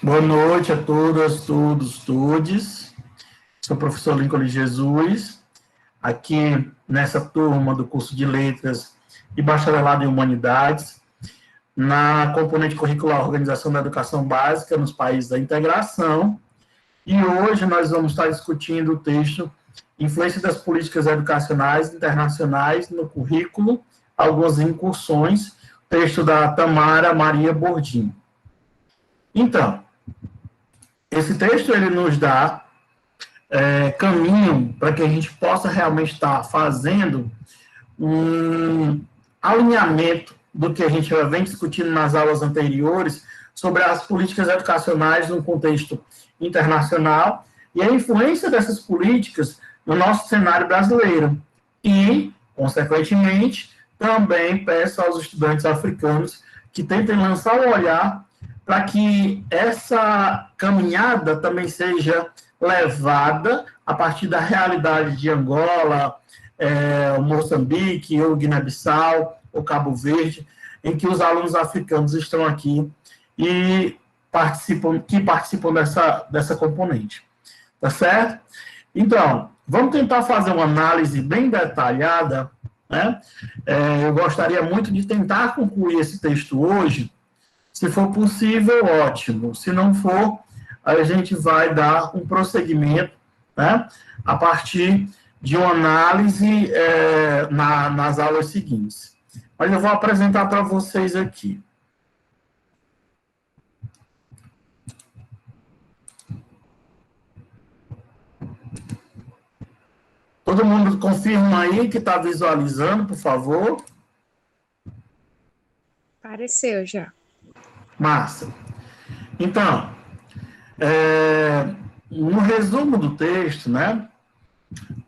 Boa noite a todas, todos, todes. Sou o professor Lincoln Jesus, aqui nessa turma do curso de Letras e Bacharelado em Humanidades, na componente curricular Organização da Educação Básica nos Países da Integração. E hoje nós vamos estar discutindo o texto Influência das Políticas Educacionais Internacionais no Currículo, algumas incursões, texto da Tamara Maria Bordim. Então, esse texto ele nos dá caminho para que a gente possa realmente estar fazendo um alinhamento do que a gente vem discutindo nas aulas anteriores sobre as políticas educacionais no contexto internacional e a influência dessas políticas no nosso cenário brasileiro. E, consequentemente, também peço aos estudantes africanos que tentem lançar o olhar para que essa caminhada também seja levada a partir da realidade de Angola, Moçambique, ou Guiné-Bissau, ou Cabo Verde, em que os alunos africanos estão aqui e participam dessa componente. Tá certo? Então, vamos tentar fazer uma análise bem detalhada, né? Eu gostaria muito de tentar concluir esse texto hoje. Se for possível, ótimo. Se não for, a gente vai dar um prosseguimento, né, a partir de uma análise nas aulas seguintes. Mas eu vou apresentar para vocês aqui. Todo mundo confirma aí que está visualizando, por favor? Apareceu já. Massa. Então, no resumo do texto, né,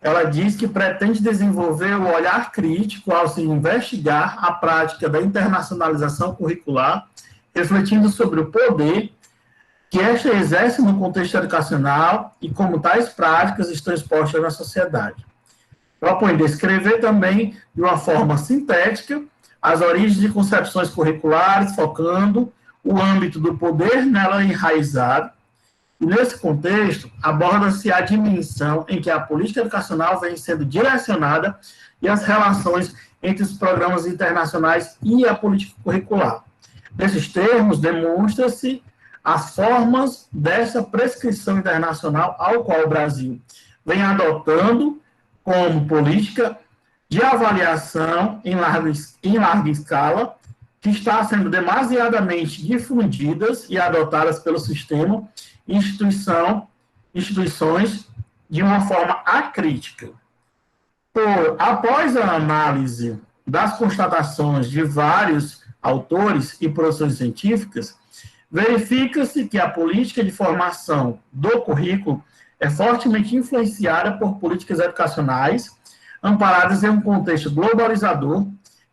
ela diz que pretende desenvolver o olhar crítico ao se investigar a prática da internacionalização curricular, refletindo sobre o poder que esta exerce no contexto educacional e como tais práticas estão expostas na sociedade. Propõe descrever também, de uma forma sintética, as origens de concepções curriculares, focando o âmbito do poder nela enraizado. E, nesse contexto, aborda-se a dimensão em que a política educacional vem sendo direcionada e as relações entre os programas internacionais e a política curricular. Nesses termos, demonstra-se as formas dessa prescrição internacional ao qual o Brasil vem adotando como política de avaliação em larga escala, que está sendo demasiadamente difundidas e adotadas pelo sistema e instituições de uma forma acrítica. Após a análise das constatações de vários autores e produções científicas, verifica-se que a política de formação do currículo é fortemente influenciada por políticas educacionais amparadas em um contexto globalizador,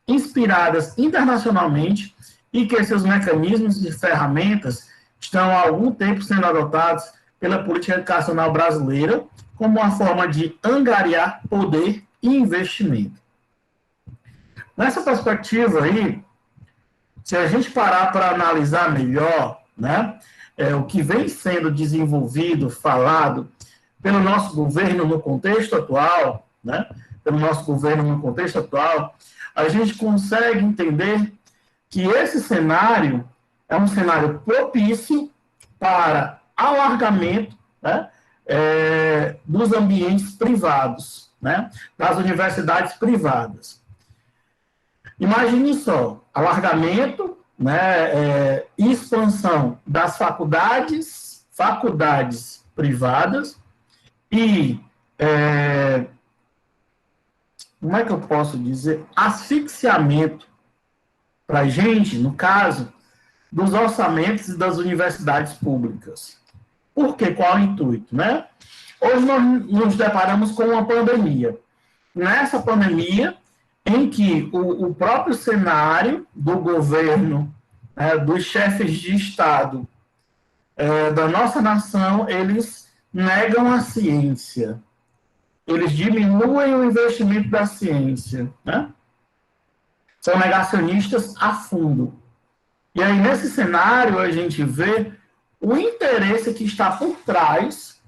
inspiradas internacionalmente e que seus mecanismos e ferramentas estão há algum tempo sendo adotados pela política educacional brasileira como uma forma de angariar poder e investimento. Nessa perspectiva aí, se a gente parar para analisar melhor, né, o que vem sendo desenvolvido, falado pelo nosso governo no contexto atual, né, a gente consegue entender que esse cenário é um cenário propício para alargamento, né, dos ambientes privados, né, das universidades privadas. Imagine só, alargamento, né, expansão das faculdades privadas e, como é que eu posso dizer, asfixiamento para a gente, no caso, dos orçamentos e das universidades públicas. Por quê? Qual é o intuito, né? Hoje nós nos deparamos com uma pandemia. Nessa pandemia, em que o próprio cenário do governo, dos chefes de Estado da nossa nação, eles negam a ciência. Eles diminuem o investimento da ciência, né? São negacionistas a fundo. E aí, nesse cenário, a gente vê o interesse que está por trás,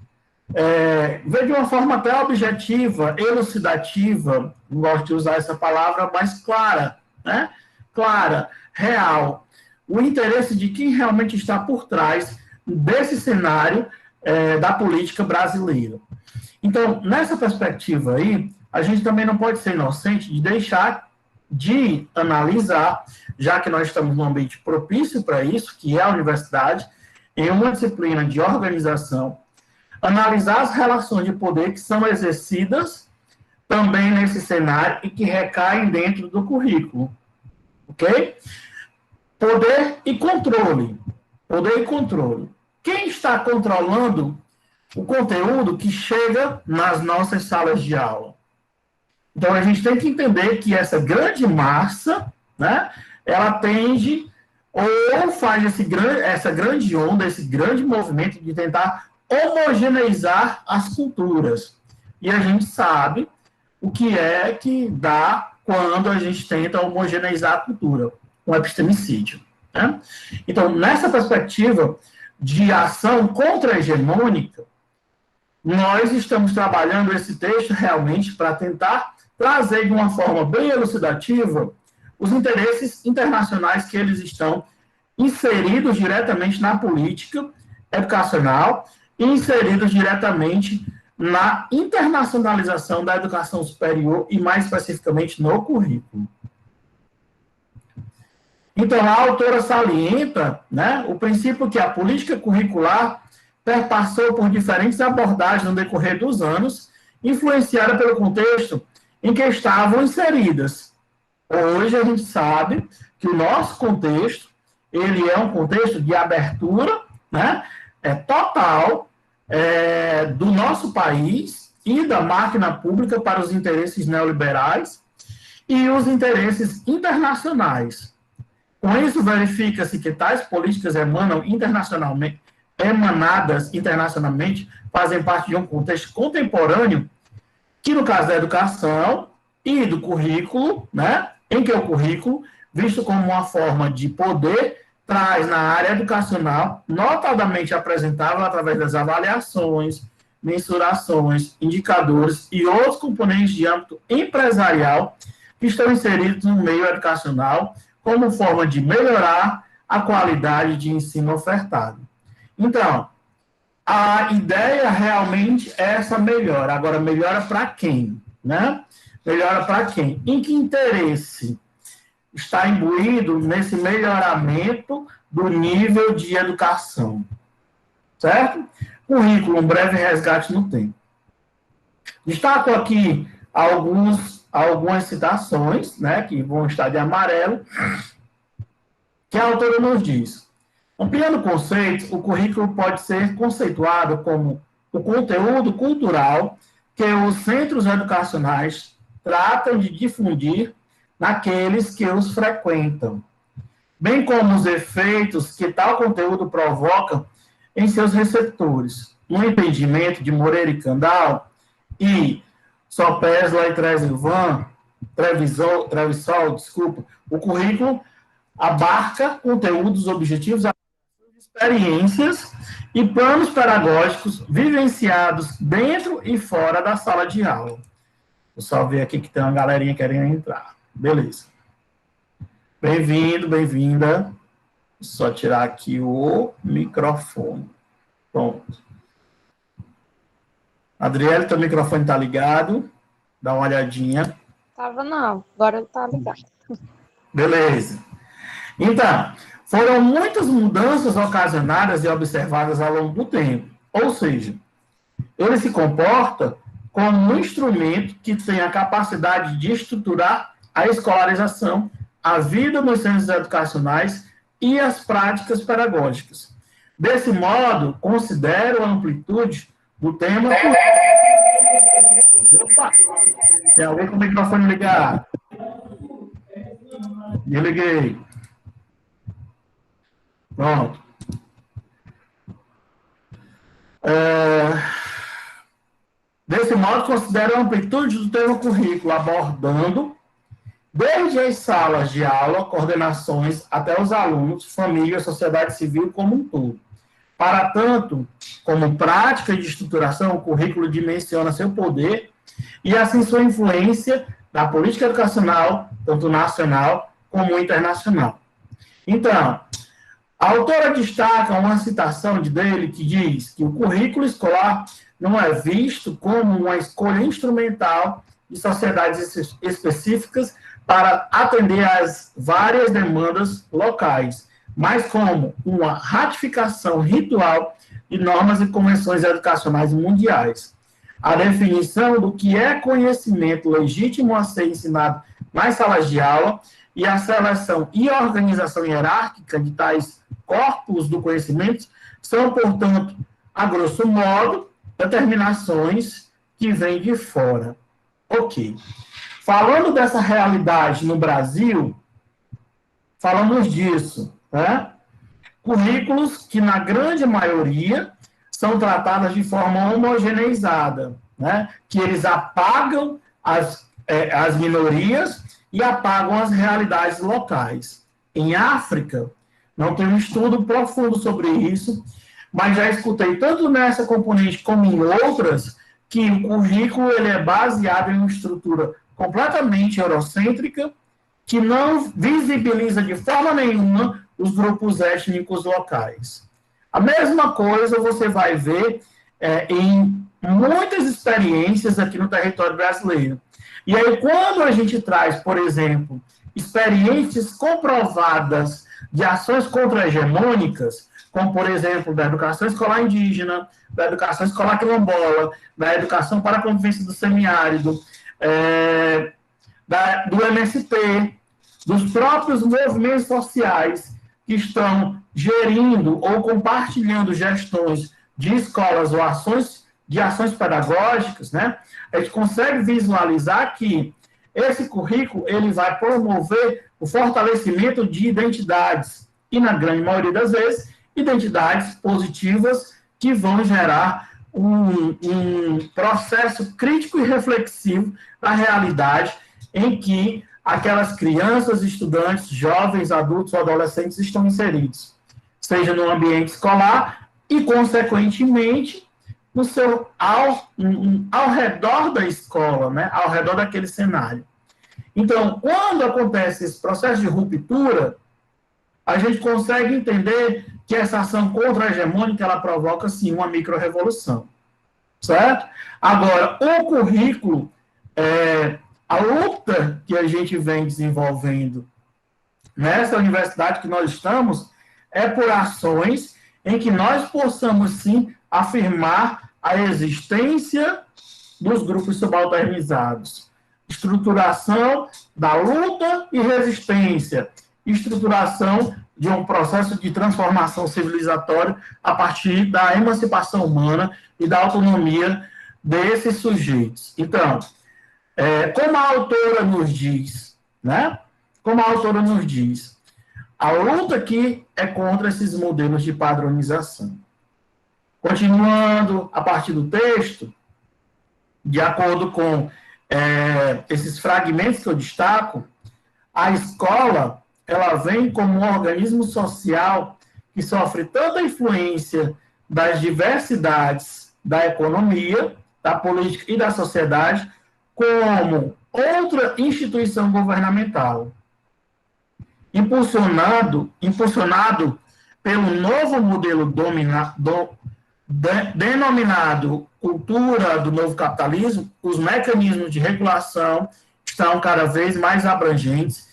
ver de uma forma até objetiva, elucidativa, não gosto de usar essa palavra, mas clara, né? Clara, real, o interesse de quem realmente está por trás desse cenário da política brasileira. Então, nessa perspectiva aí, a gente também não pode ser inocente de deixar de analisar, já que nós estamos num ambiente propício para isso, que é a universidade, em uma disciplina de organização, analisar as relações de poder que são exercidas também nesse cenário e que recaem dentro do currículo. Ok? Poder e controle. Poder e controle. Quem está controlando o conteúdo que chega nas nossas salas de aula? Então, a gente tem que entender que essa grande massa, né, ela tende ou faz essa grande onda, esse grande movimento de tentar homogeneizar as culturas. E a gente sabe o que é que dá quando a gente tenta homogeneizar a cultura, um epistemicídio. Né? Então, nessa perspectiva de ação contra-hegemônica, nós estamos trabalhando esse texto realmente para tentar trazer de uma forma bem elucidativa os interesses internacionais que eles estão inseridos diretamente na política educacional e inseridos diretamente na internacionalização da educação superior e, mais especificamente, no currículo. Então, a autora salienta, né, o princípio que a política curricular perpassou por diferentes abordagens no decorrer dos anos, influenciada pelo contexto em que estavam inseridas. Hoje a gente sabe que o nosso contexto, ele é um contexto de abertura, né, total do nosso país e da máquina pública para os interesses neoliberais e os interesses internacionais. Com isso, verifica-se que tais políticas emanadas internacionalmente, fazem parte de um contexto contemporâneo, que no caso da educação e do currículo, né, em que o currículo, visto como uma forma de poder, traz na área educacional, notadamente apresentável através das avaliações, mensurações, indicadores e outros componentes de âmbito empresarial que estão inseridos no meio educacional como forma de melhorar a qualidade de ensino ofertado. Então, a ideia realmente é essa melhora. Agora, melhora para quem? Né? Melhora para quem? Em que interesse está imbuído nesse melhoramento do nível de educação? Certo? Currículo, um breve resgate no tempo. Destaco aqui algumas citações, né, que vão estar de amarelo, que a autora nos diz. Ampliando conceitos, o currículo pode ser conceituado como o conteúdo cultural que os centros educacionais tratam de difundir naqueles que os frequentam, bem como os efeitos que tal conteúdo provoca em seus receptores. No entendimento de Moreira e Kandal e Sopesla e Trevisol, o currículo abarca conteúdos objetivos, experiências e planos pedagógicos vivenciados dentro e fora da sala de aula. Vou só ver aqui que tem uma galerinha querendo entrar. Beleza. Bem-vindo, bem-vinda. Vou só tirar aqui o microfone. Pronto. Adriele, teu microfone está ligado? Dá uma olhadinha. Tava não, agora está ligado. Beleza. Então, foram muitas mudanças ocasionadas e observadas ao longo do tempo. Ou seja, ele se comporta como um instrumento que tem a capacidade de estruturar a escolarização, a vida nos centros educacionais e as práticas pedagógicas. Desse modo, considero a amplitude do tema... Opa! Tem alguém com o microfone ligado? Desliguei. Pronto. Desse modo, considero a amplitude do tema currículo, abordando desde as salas de aula, coordenações, até os alunos, família, sociedade civil como um todo. Para tanto, como prática de estruturação, o currículo dimensiona seu poder e, assim, sua influência na política educacional, tanto nacional como internacional. Então, a autora destaca uma citação dele que diz que o currículo escolar não é visto como uma escolha instrumental de sociedades específicas para atender às várias demandas locais, mas como uma ratificação ritual de normas e convenções educacionais mundiais. A definição do que é conhecimento legítimo a ser ensinado nas salas de aula e a seleção e a organização hierárquica de tais corpos do conhecimento são, portanto, a grosso modo, determinações que vêm de fora. Ok. Falando dessa realidade no Brasil, falamos disso, né? Currículos que, na grande maioria, são tratados de forma homogeneizada, né? Que eles apagam as minorias e apagam as realidades locais. Em África, não tenho um estudo profundo sobre isso, mas já escutei tanto nessa componente como em outras, que o currículo ele é baseado em uma estrutura completamente eurocêntrica, que não visibiliza de forma nenhuma os grupos étnicos locais. A mesma coisa você vai ver em muitas experiências aqui no território brasileiro. E aí, quando a gente traz, por exemplo, experiências comprovadas de ações contra-hegemônicas, como, por exemplo, da educação escolar indígena, da educação escolar quilombola, da educação para a convivência do semiárido, do MST, dos próprios movimentos sociais que estão gerindo ou compartilhando gestões de escolas ou ações pedagógicas, né? A gente consegue visualizar que esse currículo ele vai promover o fortalecimento de identidades, e na grande maioria das vezes, identidades positivas que vão gerar um processo crítico e reflexivo da realidade em que aquelas crianças, estudantes, jovens, adultos ou adolescentes estão inseridos, seja no ambiente escolar e, consequentemente, ao redor da escola, né, ao redor daquele cenário. Então, quando acontece esse processo de ruptura, a gente consegue entender que essa ação contra-hegemônica, ela provoca, sim, uma micro-revolução, certo? Agora, o currículo, a luta que a gente vem desenvolvendo nessa universidade que nós estamos, é por ações em que nós possamos, sim, afirmar a existência dos grupos subalternizados. Estruturação da luta e resistência. Estruturação de um processo de transformação civilizatória a partir da emancipação humana e da autonomia desses sujeitos. Então, como a autora nos diz, né? Como a autora nos diz, a luta aqui é contra esses modelos de padronização. Continuando a partir do texto, de acordo com esses fragmentos que eu destaco, a escola ela vem como um organismo social que sofre tanta influência das diversidades da economia, da política e da sociedade, como outra instituição governamental, impulsionado pelo novo modelo denominado cultura do novo capitalismo. Os mecanismos de regulação estão cada vez mais abrangentes,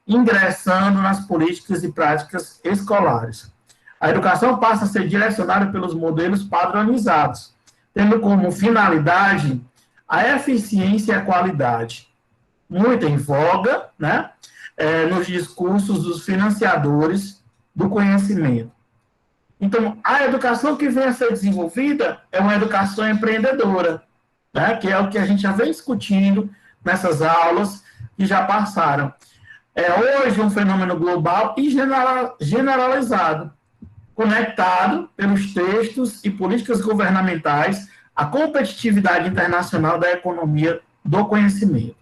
ingressando nas políticas e práticas escolares. A educação passa a ser direcionada pelos modelos padronizados, tendo como finalidade a eficiência e a qualidade, muito em voga, né, nos discursos dos financiadores do conhecimento. Então, a educação que vem a ser desenvolvida é uma educação empreendedora, né, que é o que a gente já vem discutindo nessas aulas que já passaram. É hoje um fenômeno global e generalizado, conectado pelos textos e políticas governamentais à competitividade internacional da economia do conhecimento.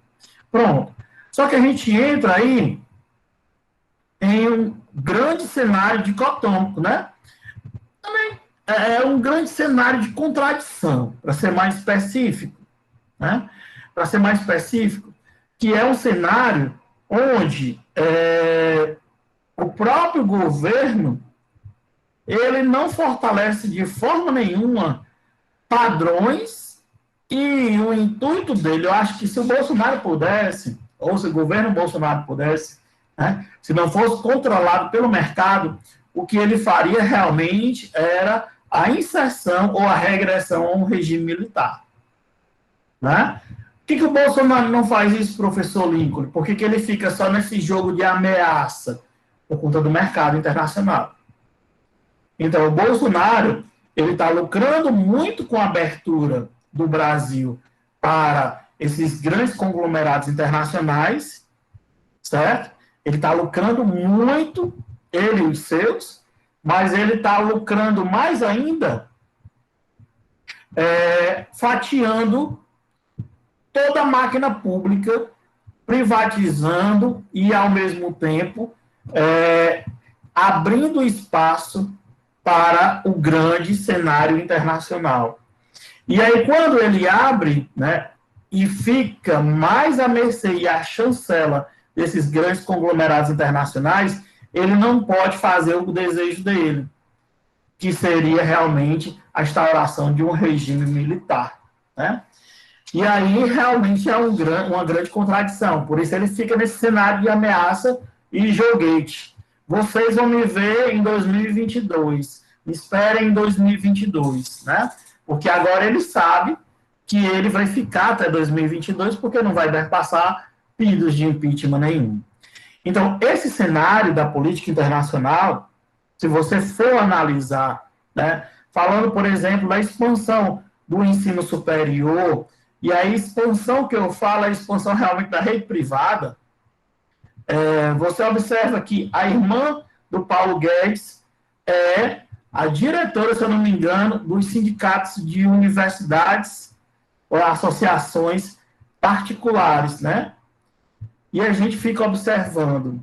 Pronto. Só que a gente entra aí em um grande cenário dicotômico, né? Também é um grande cenário de contradição, para ser mais específico, né? Para ser mais específico, que é um cenário onde o próprio governo ele não fortalece de forma nenhuma padrões e o intuito dele, eu acho que se o Bolsonaro pudesse, ou se o governo Bolsonaro pudesse, né, se não fosse controlado pelo mercado, o que ele faria realmente era a inserção ou a regressão a um regime militar. Né? Por que o Bolsonaro não faz isso, professor Lincoln? Por que ele fica só nesse jogo de ameaça? Por conta do mercado internacional. Então, o Bolsonaro ele está lucrando muito com a abertura do Brasil para esses grandes conglomerados internacionais, certo? Ele está lucrando muito, ele e os seus, mas ele está lucrando mais ainda fatiando toda a máquina pública, privatizando e, ao mesmo tempo, abrindo espaço para o grande cenário internacional. E aí, quando ele abre, né, e fica mais à mercê e à chancela desses grandes conglomerados internacionais, ele não pode fazer o desejo dele, que seria realmente a instauração de um regime militar. Né? E aí, realmente, é uma grande contradição. Por isso, ele fica nesse cenário de ameaça e joguete. Vocês vão me ver em 2022. Me esperem em 2022, né? Porque agora ele sabe que ele vai ficar até 2022, porque não vai passar pedidos de impeachment nenhum. Então, esse cenário da política internacional, se você for analisar, né, falando, por exemplo, da expansão do ensino superior, e a expansão que eu falo é a expansão realmente da rede privada, você observa que a irmã do Paulo Guedes é a diretora, se eu não me engano, dos sindicatos de universidades ou associações particulares, né? E a gente fica observando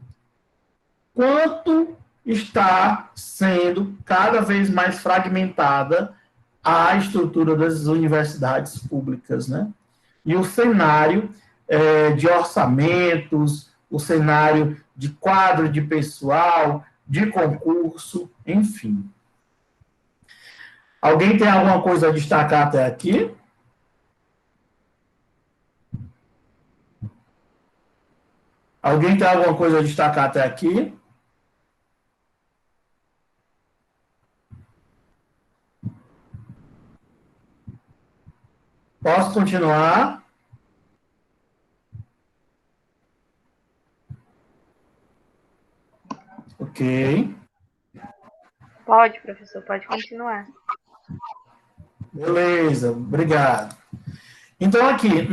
quanto está sendo cada vez mais fragmentada a estrutura das universidades públicas, né? E o cenário de orçamentos, o cenário de quadro de pessoal, de concurso, enfim. Alguém tem alguma coisa a destacar até aqui? Alguém tem alguma coisa a destacar até aqui? Posso continuar? Ok. Pode, professor, pode continuar. Beleza, obrigado. Então, aqui,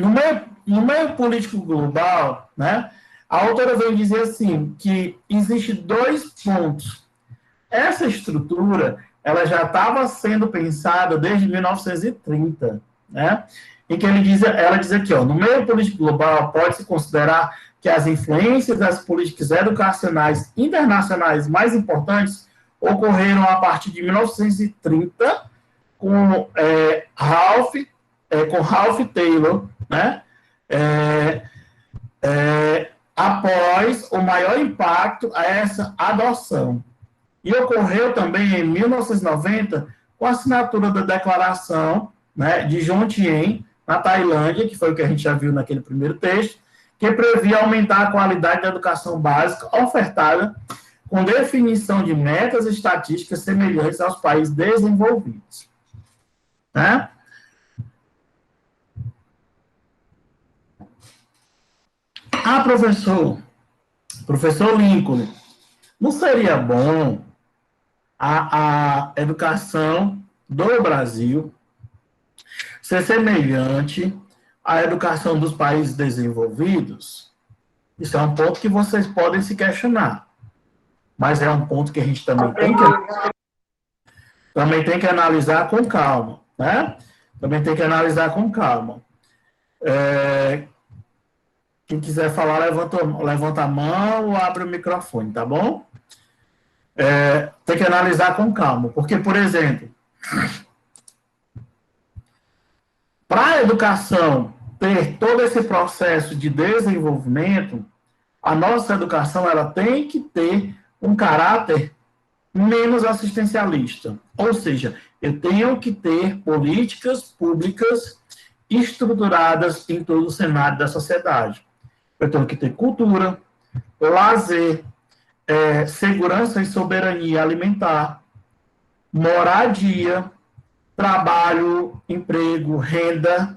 no meio político global, né, a autora vem dizer assim, que existe 2 pontos. Essa estrutura, ela já estava sendo pensada desde 1930, né, em que ela diz aqui, ó, no meio político global, pode-se considerar que as influências das políticas educacionais internacionais mais importantes ocorreram a partir de 1930, com Ralph Taylor, né? Após o maior impacto a essa adoção. E ocorreu também em 1990 com a assinatura da declaração, né, de Jomtien, na Tailândia, que foi o que a gente já viu naquele primeiro texto, que previa aumentar a qualidade da educação básica ofertada com definição de metas estatísticas semelhantes aos países desenvolvidos. Né? Professor Lincoln, não seria bom a educação do Brasil ser semelhante à educação dos países desenvolvidos? Isso é um ponto que vocês podem se questionar. Mas é um ponto que a gente também tem que analisar com calma, né? Também tem que analisar com calma. Quem quiser falar, levanta a mão ou abre o microfone, tá bom? Tem que analisar com calma, porque, por exemplo, Para a educação ter todo esse processo de desenvolvimento, a nossa educação ela tem que ter um caráter menos assistencialista. Ou seja, eu tenho que ter políticas públicas estruturadas em todo o cenário da sociedade. Eu tenho que ter cultura, lazer, segurança e soberania alimentar, moradia, trabalho, emprego, renda,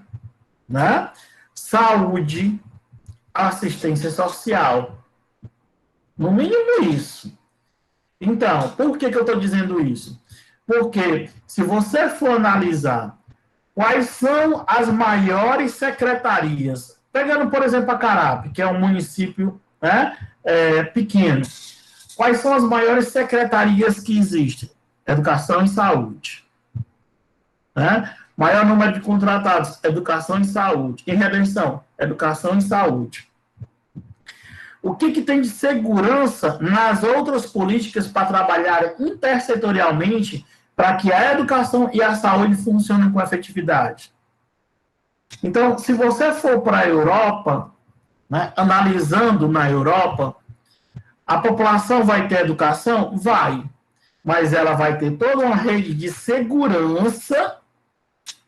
né? Saúde, assistência social. No mínimo isso. Então, por que eu estou dizendo isso? Porque se você for analisar quais são as maiores secretarias, pegando, por exemplo, a Carape, que é um município, né, pequeno, quais são as maiores secretarias que existem? Educação e saúde. Né? Maior número de contratados, educação e saúde. Em redenção, educação e saúde. O que tem de segurança nas outras políticas para trabalhar intersetorialmente para que a educação e a saúde funcionem com efetividade? Então, se você for para a Europa, né, analisando na Europa, a população vai ter educação? Vai. Mas ela vai ter toda uma rede de segurança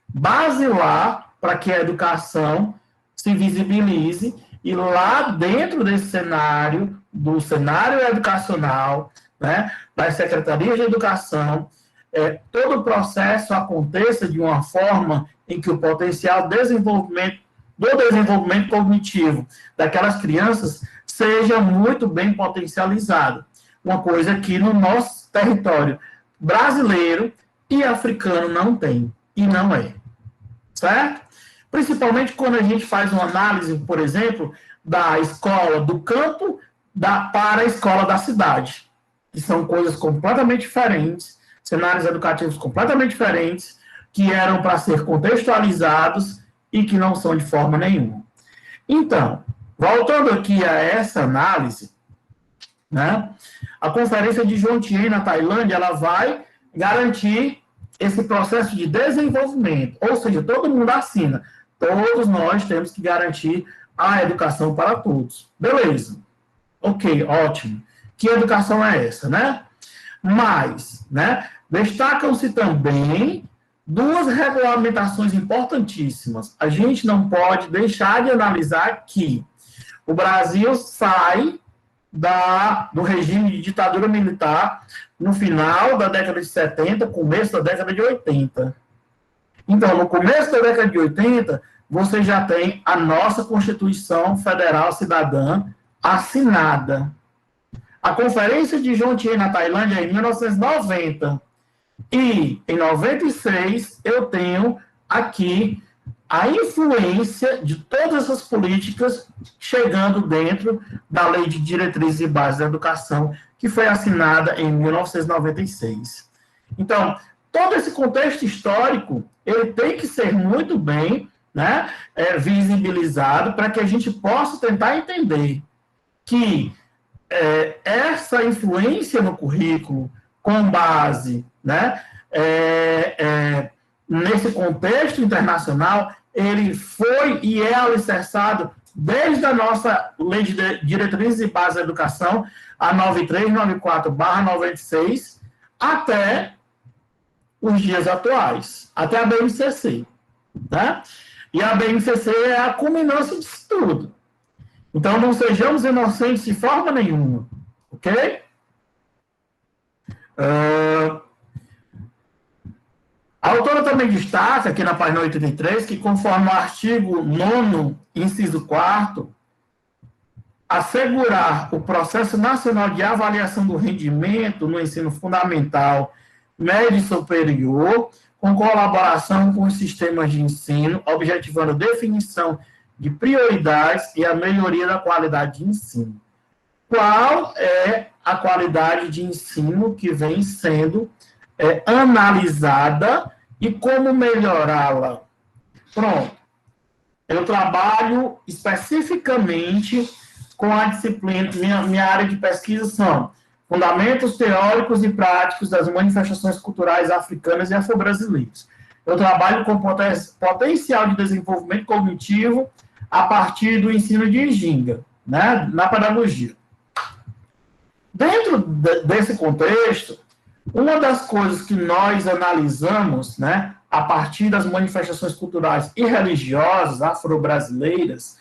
basilar para que a educação se visibilize e lá dentro desse cenário, do cenário educacional, né, das secretarias de educação, todo o processo aconteça de uma forma em que o potencial desenvolvimento cognitivo daquelas crianças seja muito bem potencializado. Uma coisa que no nosso território brasileiro e africano não tem, e não é. Certo? Principalmente quando a gente faz uma análise, por exemplo, da escola do campo para a escola da cidade, que são coisas completamente diferentes, cenários educativos completamente diferentes, que eram para ser contextualizados e que não são de forma nenhuma. Então, voltando aqui a essa análise, né, a Conferência de Jomtien na Tailândia, ela vai garantir esse processo de desenvolvimento, ou seja, todo mundo assina. Todos nós temos que garantir a educação para todos. Beleza. Ok, ótimo. Que educação é essa, né? Mas, né, destacam-se também duas regulamentações importantíssimas. A gente não pode deixar de analisar que o Brasil sai do regime de ditadura militar no final da década de 70, começo da década de 80. Então, no começo da década de 80, você já tem a nossa Constituição Federal Cidadã assinada. A Conferência de Jomtien na Tailândia é em 1990. E, em 96, eu tenho aqui a influência de todas essas políticas chegando dentro da Lei de Diretrizes e Bases da Educação, que foi assinada em 1996. Então, todo esse contexto histórico, ele tem que ser muito bem, né, visibilizado para que a gente possa tentar entender que essa influência no currículo, com base, né, nesse contexto internacional, ele foi e é alicerçado desde a nossa Lei de Diretrizes e Bases da Educação, a 9394/96, até os dias atuais, até a BNCC. Né? E a BNCC é a culminância disso tudo. Então, não sejamos inocentes de forma nenhuma. Ok? A autora também destaca, aqui na página 83, que conforme o artigo 9º, inciso 4º, assegurar o processo nacional de avaliação do rendimento no ensino fundamental, médio e superior, com colaboração com os sistemas de ensino, objetivando a definição de prioridades e a melhoria da qualidade de ensino. Qual é a qualidade de ensino que vem sendo analisada e como melhorá-la? Pronto. Eu trabalho especificamente com a disciplina, minha área de pesquisa são Fundamentos teóricos e práticos das manifestações culturais africanas e afro-brasileiras. Eu trabalho com potencial de desenvolvimento cognitivo a partir do ensino de ginga, né, na pedagogia. Dentro desse contexto, uma das coisas que nós analisamos, né, a partir das manifestações culturais e religiosas afro-brasileiras,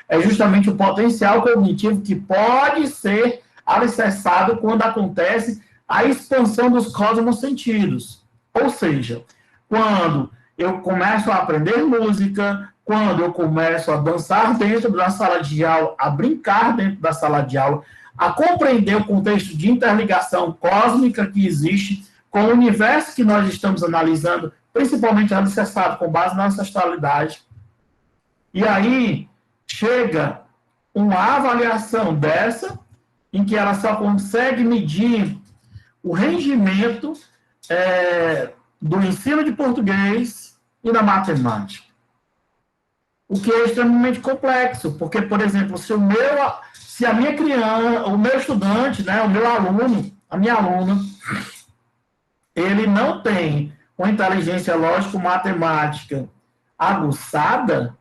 é justamente o potencial cognitivo que pode ser alicerçado quando acontece a expansão dos cosmosentidos. Ou seja, quando eu começo a aprender música, quando eu começo a dançar dentro da sala de aula, a brincar dentro da sala de aula, a compreender o contexto de interligação cósmica que existe com o universo que nós estamos analisando, principalmente alicerçado com base na ancestralidade. E aí chega uma avaliação dessa, em que ela só consegue medir o rendimento do ensino de português e da matemática. O que é extremamente complexo, porque, por exemplo, se a minha criança, o meu estudante, né, o meu aluno, a minha aluna, ele não tem uma inteligência lógico-matemática aguçada,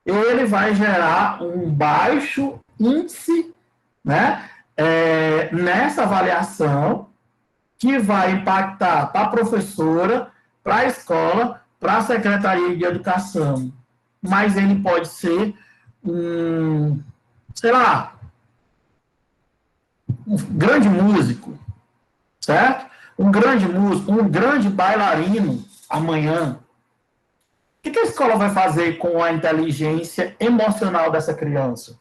ele vai gerar um baixo índice, né, nessa avaliação, que vai impactar para a professora, para a escola, para a Secretaria de Educação. Mas ele pode ser sei lá, um grande músico, certo? Um grande músico, um grande bailarino amanhã. O que a escola vai fazer com a inteligência emocional dessa criança?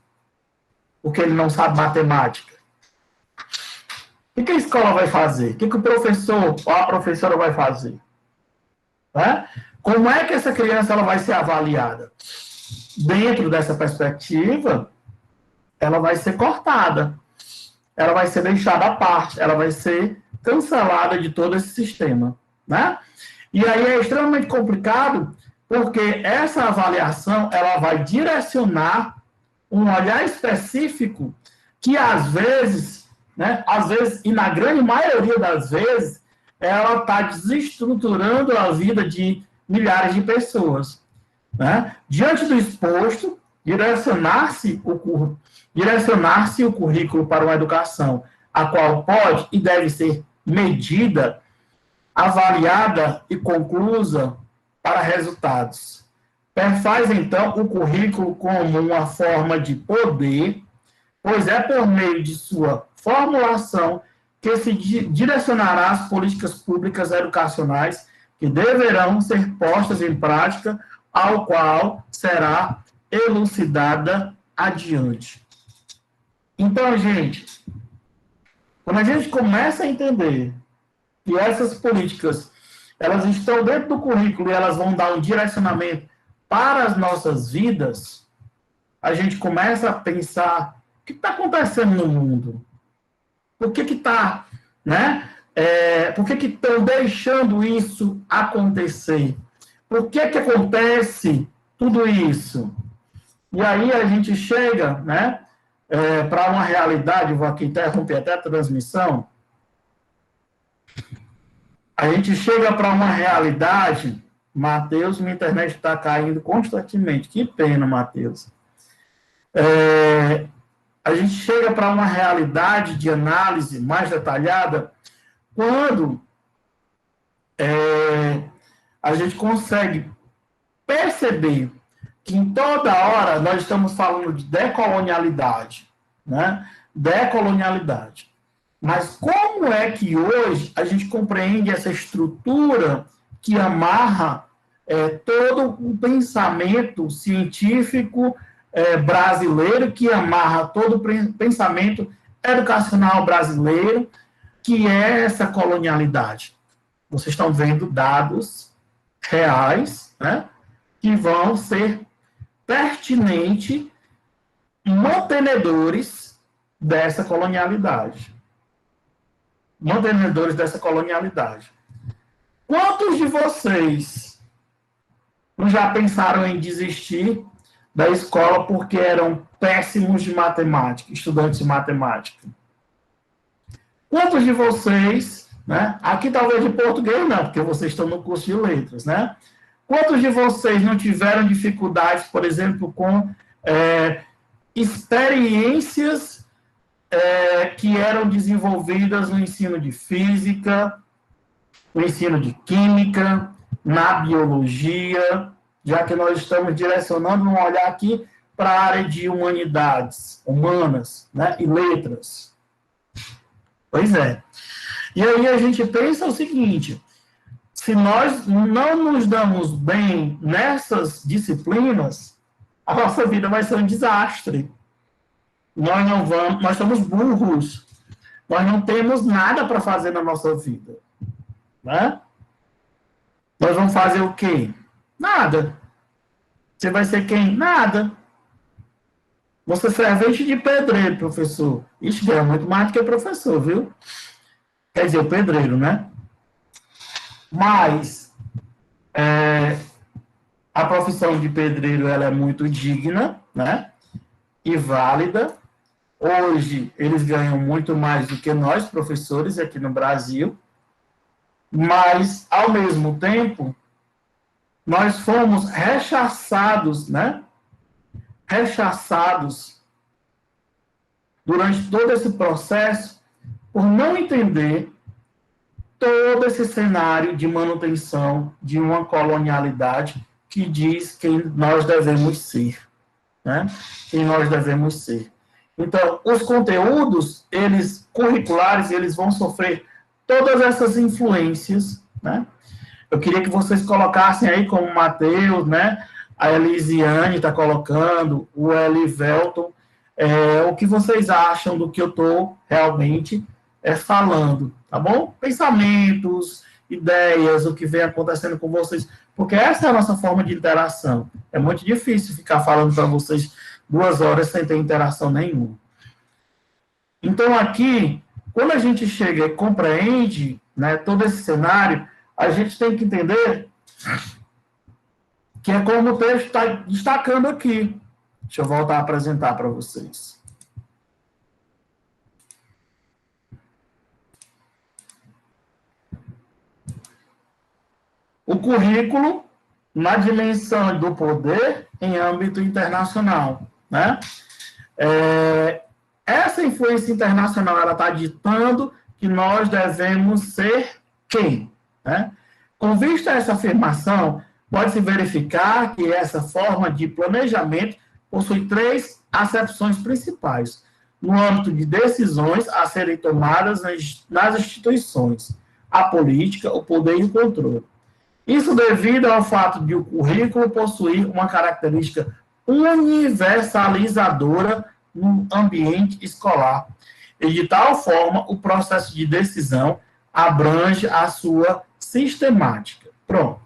Porque ele não sabe matemática. O que a escola vai fazer? O que o professor ou a professora vai fazer? Né? Como é que essa criança ela vai ser avaliada? Dentro dessa perspectiva, ela vai ser cortada. Ela vai ser deixada à parte. Ela vai ser cancelada de todo esse sistema. Né? E aí é extremamente complicado, porque essa avaliação ela vai direcionar um olhar específico que, às vezes, e na grande maioria das vezes, ela está desestruturando a vida de milhares de pessoas. Né? Diante do exposto, direcionar-se o currículo para uma educação a qual pode e deve ser medida, avaliada e conclusa para resultados. Perfaz, então, o currículo como uma forma de poder, pois é por meio de sua formulação que se direcionará as políticas públicas educacionais que deverão ser postas em prática, ao qual será elucidada adiante. Então, gente, quando a gente começa a entender que essas políticas elas estão dentro do currículo e elas vão dar um direcionamento para as nossas vidas, a gente começa a pensar o que está acontecendo no mundo? Por que está, né? Por que estão deixando isso acontecer? Por que acontece tudo isso? E aí a gente chega, né, para uma realidade, vou aqui interromper até a transmissão, a gente chega para uma realidade, Matheus, minha internet está caindo constantemente, que pena, Matheus. A gente chega para uma realidade de análise mais detalhada quando a gente consegue perceber que em toda hora nós estamos falando de decolonialidade, né? Decolonialidade. Mas como é que hoje a gente compreende essa estrutura que amarra todo o pensamento científico brasileiro, que amarra todo o pensamento educacional brasileiro, que é essa colonialidade? Vocês estão vendo dados reais, né, que vão ser pertinentes mantenedores dessa colonialidade. Mantenedores dessa colonialidade. Quantos de vocês já pensaram em desistir da escola porque eram péssimos de matemática, estudantes de matemática? Quantos de vocês, né? Aqui talvez de português não, porque vocês estão no curso de letras, né? Quantos de vocês não tiveram dificuldades, por exemplo, com experiências que eram desenvolvidas no ensino de física, no ensino de química, na biologia, já que nós estamos direcionando um olhar aqui para a área de humanidades, humanas, né, e letras. Pois é. E aí a gente pensa o seguinte, se nós não nos damos bem nessas disciplinas, a nossa vida vai ser um desastre. Nós somos burros. Nós não temos nada para fazer na nossa vida. Né? Nós vamos fazer o quê? Nada. Você vai ser quem? Nada. Você é servente de pedreiro, professor. Isso ganha muito mais do que professor, viu? Quer dizer, o pedreiro, né? Mas a profissão de pedreiro ela é muito digna, né? E válida. Hoje, eles ganham muito mais do que nós, professores, aqui no Brasil. Mas, ao mesmo tempo, nós fomos rechaçados, né? Rechaçados durante todo esse processo por não entender todo esse cenário de manutenção de uma colonialidade que diz quem nós devemos ser, né? Quem nós devemos ser. Então, os conteúdos, curriculares, eles vão sofrer todas essas influências, né? Eu queria que vocês colocassem aí, como o Matheus, né? A Elisiane está colocando, o Elivelton, o que vocês acham do que eu estou realmente falando, tá bom? Pensamentos, ideias, o que vem acontecendo com vocês, porque essa é a nossa forma de interação. É muito difícil ficar falando para vocês 2 horas sem ter interação nenhuma. Então, aqui, quando a gente chega e compreende, né, todo esse cenário, a gente tem que entender que é como o texto está destacando aqui. Deixa eu voltar a apresentar para vocês. O currículo na dimensão do poder em âmbito internacional, né? Essa influência internacional, ela está ditando que nós devemos ser quem, né? Com vista a essa afirmação, pode-se verificar que essa forma de planejamento possui 3 acepções principais no âmbito de decisões a serem tomadas nas instituições: a política, o poder e o controle. Isso devido ao fato de o currículo possuir uma característica universalizadora no ambiente escolar. E de tal forma, o processo de decisão abrange a sua sistemática. Pronto.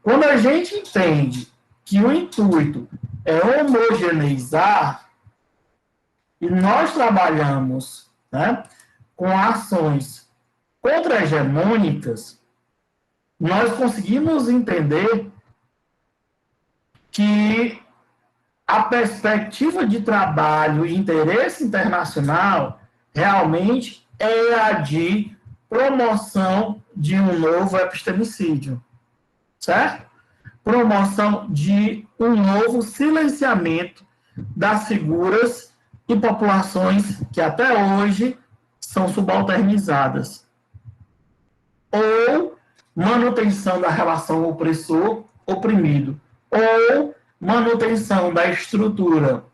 Quando a gente entende que o intuito é homogeneizar, e nós trabalhamos, né, com ações contra-hegemônicas, nós conseguimos entender que a perspectiva de trabalho e interesse internacional realmente é a de promoção de um novo epistemicídio, certo? Promoção de um novo silenciamento das figuras e populações que até hoje são subalternizadas. Ou manutenção da relação opressor-oprimido. Ou manutenção da estrutura.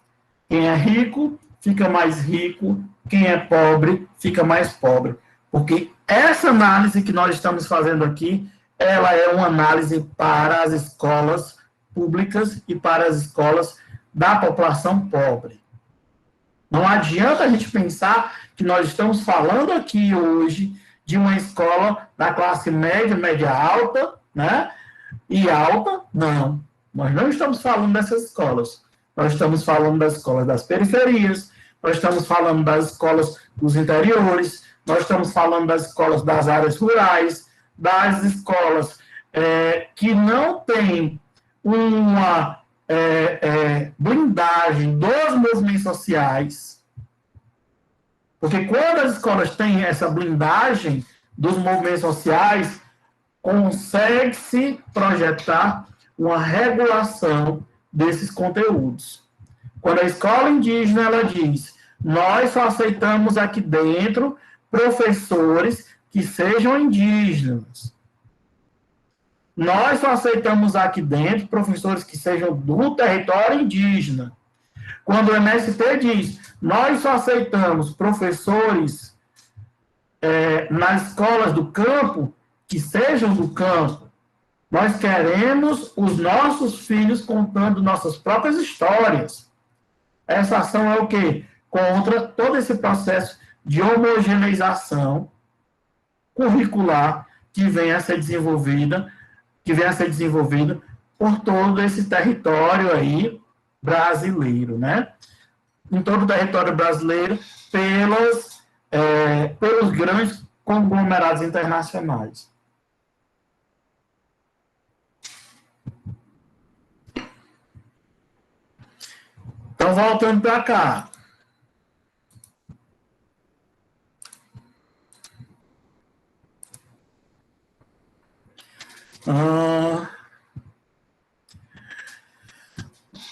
Quem é rico fica mais rico, quem é pobre fica mais pobre. Porque essa análise que nós estamos fazendo aqui, ela é uma análise para as escolas públicas e para as escolas da população pobre. Não adianta a gente pensar que nós estamos falando aqui hoje de uma escola da classe média, média alta, né? E alta, não. Nós não estamos falando dessas escolas. Nós estamos falando das escolas das periferias, nós estamos falando das escolas dos interiores, nós estamos falando das escolas das áreas rurais, das escolas que não têm uma blindagem dos movimentos sociais, Porque quando as escolas têm essa blindagem dos movimentos sociais, consegue-se projetar uma regulação desses conteúdos. Quando a escola indígena ela diz, nós só aceitamos aqui dentro professores que sejam indígenas. Nós só aceitamos aqui dentro professores que sejam do território indígena. Quando o MST diz, nós só aceitamos professores nas escolas do campo que sejam do campo, nós queremos os nossos filhos contando nossas próprias histórias. Essa ação é o quê? Contra todo esse processo de homogeneização curricular que vem a ser desenvolvido por todo esse território aí brasileiro, né? Em todo o território brasileiro, pelos grandes conglomerados internacionais. Então, voltando para cá.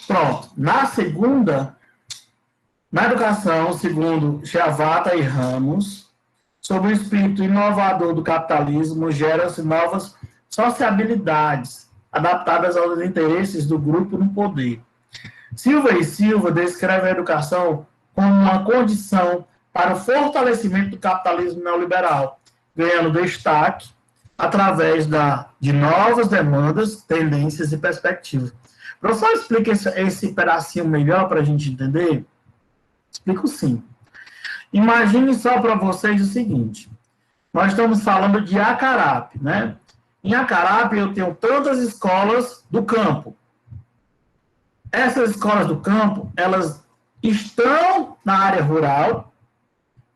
Pronto. Na educação, segundo Shavata e Ramos, sobre o espírito inovador do capitalismo, geram-se novas sociabilidades adaptadas aos interesses do grupo no poder. Silva e Silva descreve a educação como uma condição para o fortalecimento do capitalismo neoliberal, ganhando destaque através de novas demandas, tendências e perspectivas. Professor, explica esse pedacinho melhor para a gente entender? Explico sim. Imagine só para vocês o seguinte, nós estamos falando de Acarape, né? Em Acarape eu tenho tantas escolas do campo. Essas escolas do campo, elas estão na área rural,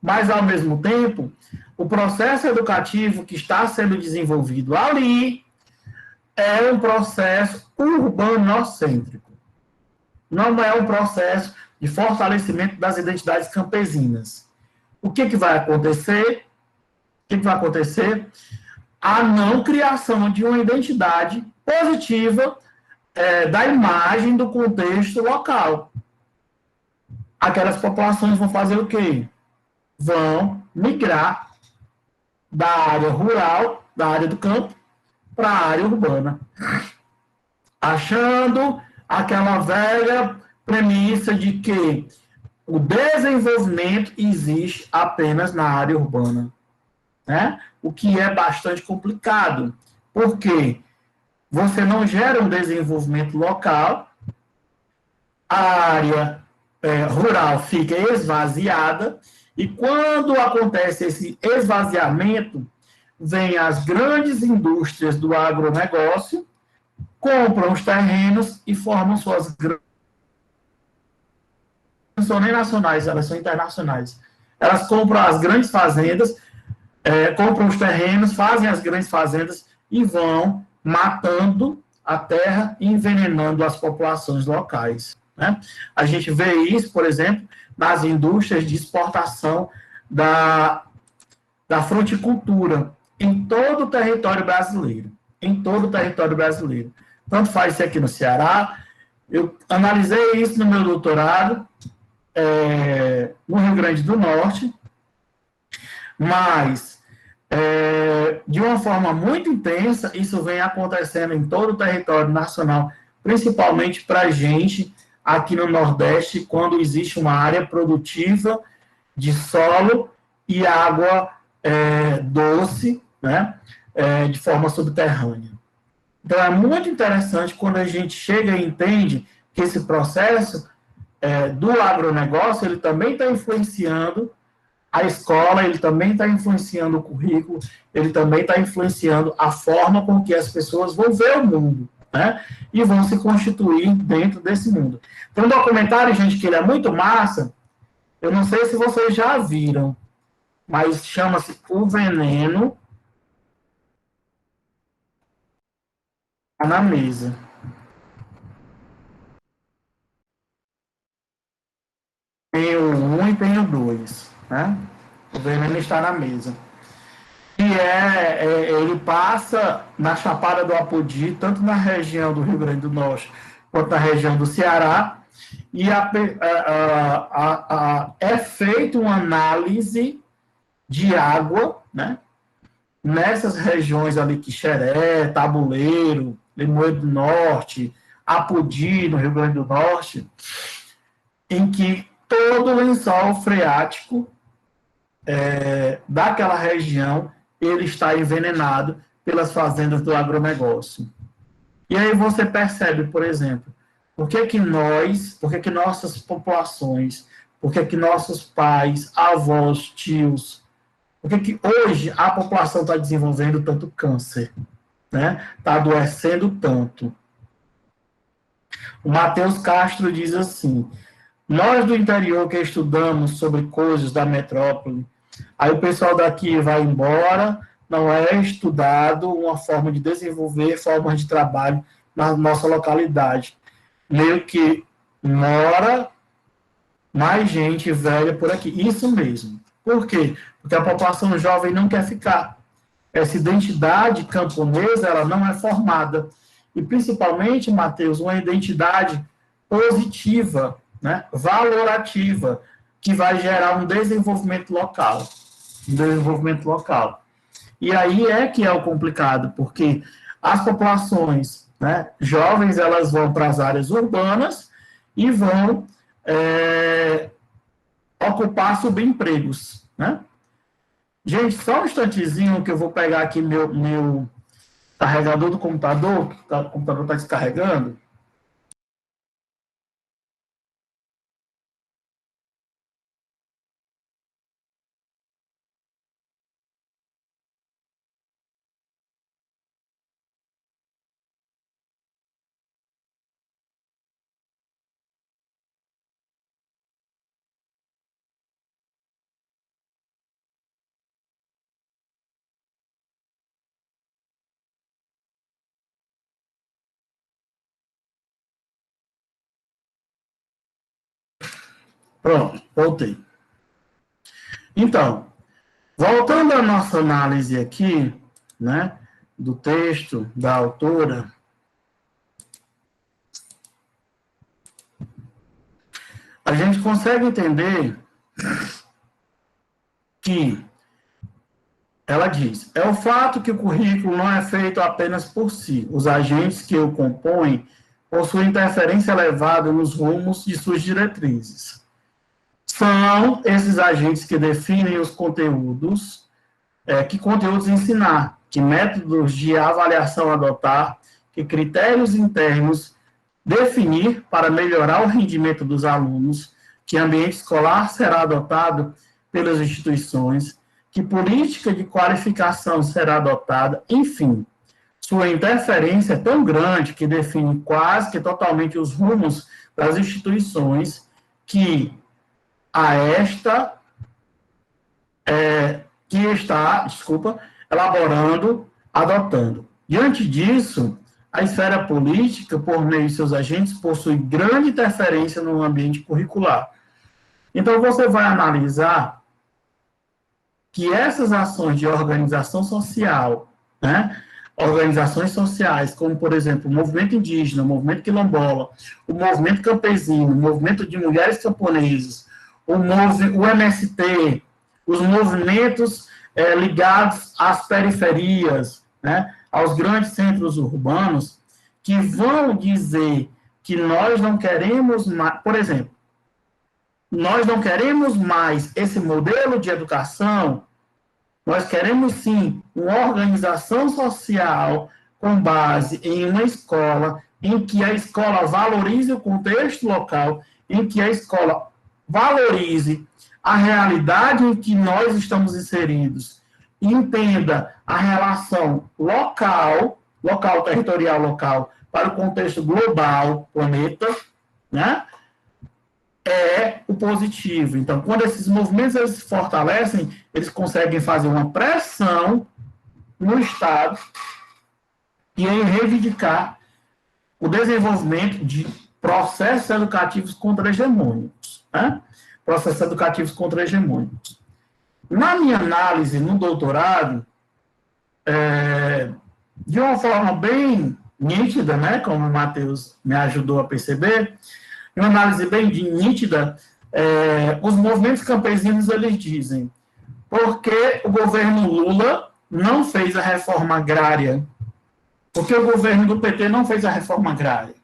mas, ao mesmo tempo, o processo educativo que está sendo desenvolvido ali é um processo urbanocêntrico. Não é um processo de fortalecimento das identidades campesinas. O que vai acontecer? A não criação de uma identidade positiva da imagem do contexto local. Aquelas populações vão fazer o quê? Vão migrar da área rural, da área do campo, para a área urbana, achando aquela velha premissa de que o desenvolvimento existe apenas na área urbana, né? O que é bastante complicado, porque você não gera um desenvolvimento local, a área rural fica esvaziada, e quando acontece esse esvaziamento, vêm as grandes indústrias do agronegócio, compram os terrenos e formam suas grandes... Não são nem nacionais, elas são internacionais. Elas compram as grandes fazendas, compram os terrenos, fazem as grandes fazendas e vão matando a terra e envenenando as populações locais, né? A gente vê isso, por exemplo, nas indústrias de exportação da fruticultura em todo o território brasileiro. Em todo o território brasileiro. Tanto faz isso aqui no Ceará. Eu analisei isso no meu doutorado, no Rio Grande do Norte, mas de uma forma muito intensa, isso vem acontecendo em todo o território nacional, principalmente para a gente aqui no Nordeste, quando existe uma área produtiva de solo e água doce, né, de forma subterrânea. Então, é muito interessante quando a gente chega e entende que esse processo do agronegócio, ele também está influenciando a escola, ele também está influenciando o currículo, ele também está influenciando a forma com que as pessoas vão ver o mundo, né? E vão se constituir dentro desse mundo. Tem um documentário, gente, que ele é muito massa, eu não sei se vocês já viram, mas chama-se O Veneno na Mesa. Tem o 1 e tem o 2. né? O veneno está na mesa. E ele passa na Chapada do Apodi, tanto na região do Rio Grande do Norte, quanto na região do Ceará, e é feita uma análise de água, né? Nessas regiões ali, Quixeré, Tabuleiro, Limoeiro do Norte, Apodi, no Rio Grande do Norte, em que todo o lençol freático daquela região, ele está envenenado pelas fazendas do agronegócio. E aí você percebe, por exemplo, por que nossas populações, por que nossos pais, avós, tios, por que hoje a população está desenvolvendo tanto câncer, né? Está adoecendo tanto. O Matheus Castro diz assim: nós do interior que estudamos sobre coisas da metrópole, aí o pessoal daqui vai embora, não é estudado uma forma de desenvolver formas de trabalho na nossa localidade. Meio que mora mais gente velha por aqui. Isso mesmo. Por quê? Porque a população jovem não quer ficar. Essa identidade camponesa, ela não é formada. E, principalmente, Matheus, uma identidade positiva, né, valorativa, que vai gerar um desenvolvimento local. Um desenvolvimento local. E aí é que é o complicado, porque as populações, né, jovens, elas vão para as áreas urbanas e vão ocupar subempregos, né? Gente, só um instantezinho que eu vou pegar aqui meu carregador do computador, que o computador está descarregando. Pronto, voltei. Então, voltando à nossa análise aqui, né, do texto da autora, a gente consegue entender que ela diz: é o fato que o currículo não é feito apenas por si. Os agentes que o compõem possuem interferência elevada nos rumos de suas diretrizes. São esses agentes que definem os conteúdos, que conteúdos ensinar, que métodos de avaliação adotar, que critérios internos definir para melhorar o rendimento dos alunos, que ambiente escolar será adotado pelas instituições, que política de qualificação será adotada, enfim. Sua interferência é tão grande que define quase que totalmente os rumos das instituições que está elaborando, adotando. Diante disso, a esfera política, por meio de seus agentes, possui grande interferência no ambiente curricular. Então, você vai analisar que essas ações de organização social, né, organizações sociais, como, por exemplo, o movimento indígena, o movimento quilombola, o movimento campesino, o movimento de mulheres camponesas, o MST, os movimentos ligados às periferias, né, aos grandes centros urbanos, que vão dizer que nós não queremos mais, por exemplo, nós não queremos mais esse modelo de educação, nós queremos sim uma organização social com base em uma escola, em que a escola valorize o contexto local, em que a escola valorize a realidade em que nós estamos inseridos, entenda a relação local, territorial local, para o contexto global, planeta, né? É o positivo. Então, quando esses movimentos eles se fortalecem, eles conseguem fazer uma pressão no Estado e em reivindicar o desenvolvimento de processos educativos contra-hegemônicos, né? Processos educativos contra-hegemônicos. Na minha análise, no doutorado, de uma forma bem nítida, né, como o Matheus me ajudou a perceber, de uma análise bem nítida, os movimentos campesinos, eles dizem, porque o governo Lula não fez a reforma agrária, porque o governo do PT não fez a reforma agrária.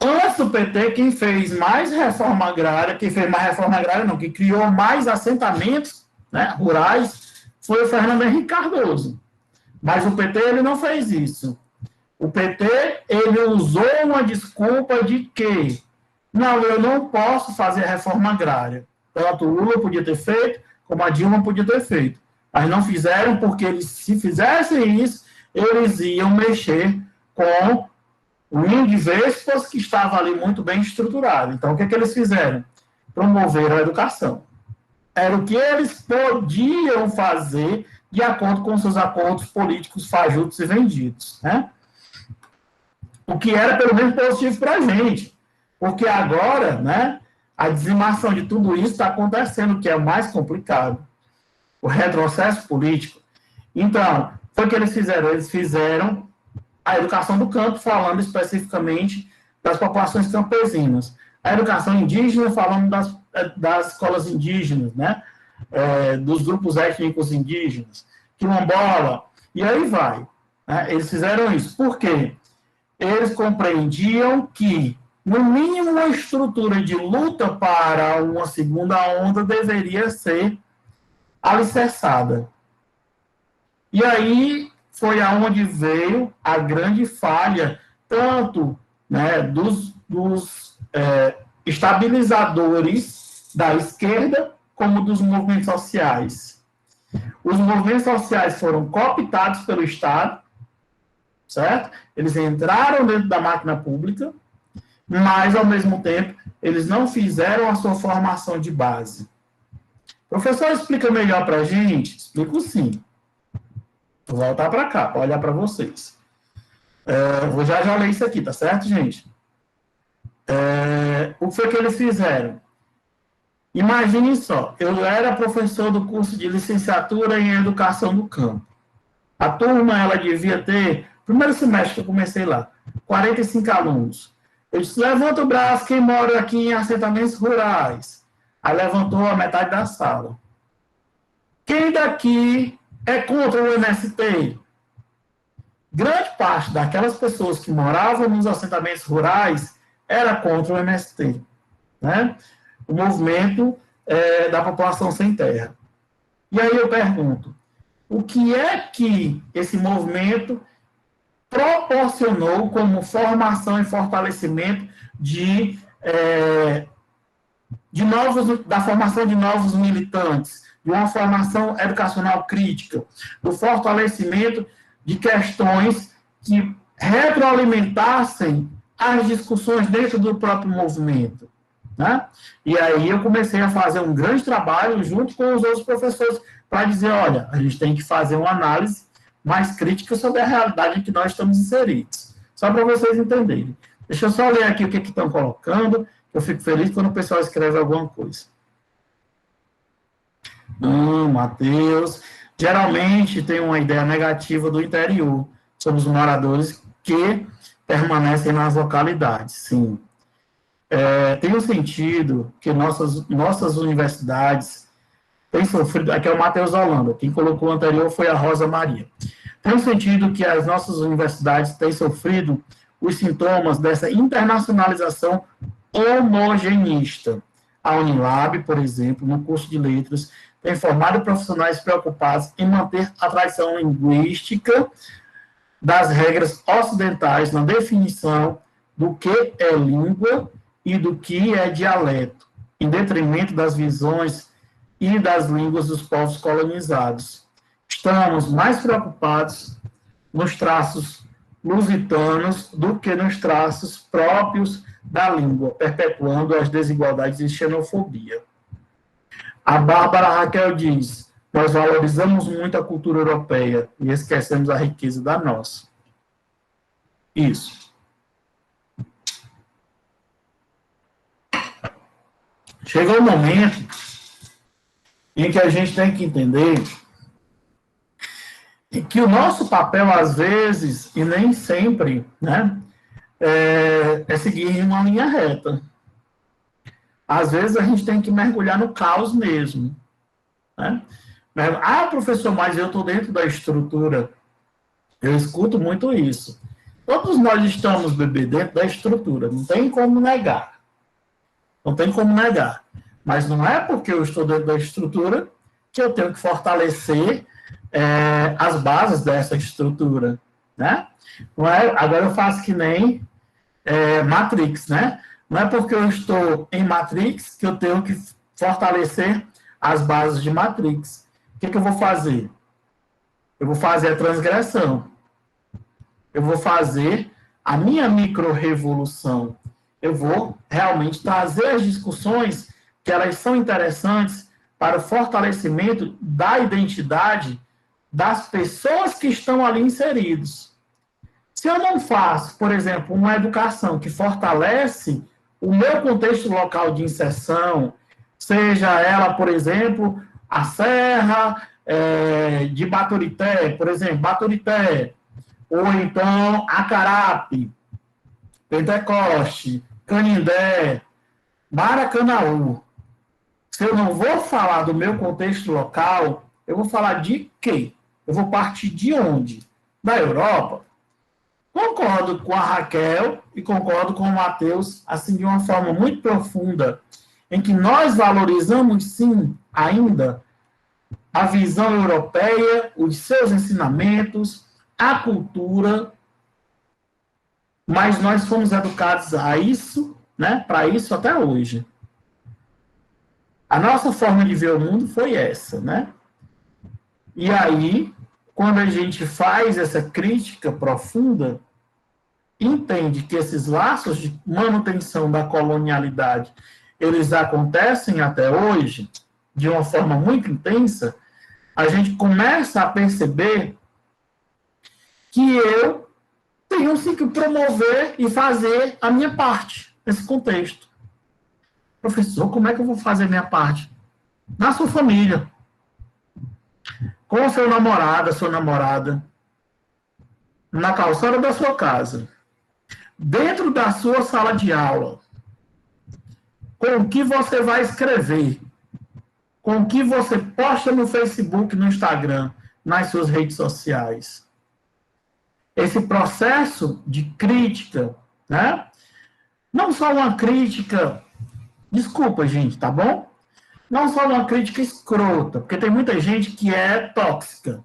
Antes do PT, quem fez mais reforma agrária, que criou mais assentamentos, né, rurais, foi o Fernando Henrique Cardoso. Mas o PT, ele não fez isso. O PT, ele usou uma desculpa de que, não, eu não posso fazer reforma agrária. Tanto o Lula podia ter feito, como a Dilma podia ter feito. Mas não fizeram, porque eles, se fizessem isso, eles iam mexer com o ninho de vespas que estava ali muito bem estruturado. Então, o que eles fizeram? Promoveram a educação. Era o que eles podiam fazer de acordo com seus acordos políticos fajutos e vendidos, né? O que era, pelo menos, positivo para a gente. Porque agora, né, a dizimação de tudo isso está acontecendo, que é o mais complicado. O retrocesso político. Então, foi o que eles fizeram? Eles fizeram a educação do campo, falando especificamente das populações campesinas. A educação indígena, falando das escolas indígenas, né? Dos grupos étnicos indígenas, quilombola, e aí vai. Né? Eles fizeram isso. Por quê? Eles compreendiam que, no mínimo, uma estrutura de luta para uma segunda onda deveria ser alicerçada. E aí foi aonde veio a grande falha, tanto, né, dos estabilizadores da esquerda, como dos movimentos sociais. Os movimentos sociais foram cooptados pelo Estado, certo? Eles entraram dentro da máquina pública, mas, ao mesmo tempo, eles não fizeram a sua formação de base. Professor, explica melhor para a gente? Explico sim. Vou voltar para cá, para olhar para vocês. Vou já ler isso aqui, tá certo, gente? O que foi que eles fizeram? Imaginem só, eu era professor do curso de licenciatura em Educação do Campo. A turma, ela devia ter, primeiro semestre que eu comecei lá, 45 alunos. Eu disse, levanta o braço quem mora aqui em assentamentos rurais. Aí levantou a metade da sala. Quem daqui é contra o MST? Grande parte daquelas pessoas que moravam nos assentamentos rurais era contra o MST, né? O movimento da população sem terra. E aí eu pergunto, o que é que esse movimento proporcionou como formação e fortalecimento da formação de novos militantes, de uma formação educacional crítica, do fortalecimento de questões que retroalimentassem as discussões dentro do próprio movimento, né? E aí eu comecei a fazer um grande trabalho junto com os outros professores para dizer, olha, a gente tem que fazer uma análise mais crítica sobre a realidade em que nós estamos inseridos. Só para vocês entenderem. Deixa eu só ler aqui o que estão colocando. Eu fico feliz quando o pessoal escreve alguma coisa. Matheus. Geralmente tem uma ideia negativa do interior sobre os moradores que permanecem nas localidades, sim. Tem um sentido que nossas universidades têm sofrido, aqui é o Matheus Holanda, quem colocou o anterior foi a Rosa Maria. Tem um sentido que as nossas universidades têm sofrido os sintomas dessa internacionalização homogeneista. A Unilab, por exemplo, no curso de letras, tem formado profissionais preocupados em manter a tradição linguística das regras ocidentais na definição do que é língua e do que é dialeto, em detrimento das visões e das línguas dos povos colonizados. Estamos mais preocupados nos traços lusitanos do que nos traços próprios da língua, perpetuando as desigualdades e xenofobia. A Bárbara Raquel diz, nós valorizamos muito a cultura europeia e esquecemos a riqueza da nossa. Isso. Chegou o momento em que a gente tem que entender que o nosso papel, às vezes, e nem sempre, né, é seguir uma linha reta. Às vezes a gente tem que mergulhar no caos mesmo. Né? Ah, professor, mas eu estou dentro da estrutura. Eu escuto muito isso. Todos nós estamos, bebê, dentro da estrutura. Não tem como negar. Não tem como negar. Mas não é porque eu estou dentro da estrutura que eu tenho que fortalecer as bases dessa estrutura. Né? Não é, agora eu faço que nem Matrix, né? Não é porque eu estou em Matrix que eu tenho que fortalecer as bases de Matrix. O que eu vou fazer? Eu vou fazer a transgressão. Eu vou fazer a minha micro-revolução. Eu vou realmente trazer as discussões que elas são interessantes para o fortalecimento da identidade das pessoas que estão ali inseridos. Se eu não faço, por exemplo, uma educação que fortalece o meu contexto local de inserção, seja ela, por exemplo, a Serra de Baturité, por exemplo, Baturité, ou então Acarape, Pentecoste, Canindé, Maracanaú. Se eu não vou falar do meu contexto local, eu vou falar de quê? Eu vou partir de onde? Da Europa? Concordo com a Raquel e concordo com o Matheus, assim, de uma forma muito profunda, em que nós valorizamos, sim, ainda, a visão europeia, os seus ensinamentos, a cultura, mas nós fomos educados a isso, né, para isso até hoje. A nossa forma de ver o mundo foi essa, né? E aí, quando a gente faz essa crítica profunda, entende que esses laços de manutenção da colonialidade, eles acontecem até hoje, de uma forma muito intensa, a gente começa a perceber que eu tenho sim que promover e fazer a minha parte nesse contexto. Professor, como é que eu vou fazer a minha parte? Na sua família, com o seu namorado, a sua namorada, na calçada da sua casa, dentro da sua sala de aula, com o que você vai escrever, com o que você posta no Facebook, no Instagram, nas suas redes sociais. Esse processo de crítica, né? Não só uma crítica, desculpa, gente, tá bom? Não só uma crítica escrota, porque tem muita gente que é tóxica.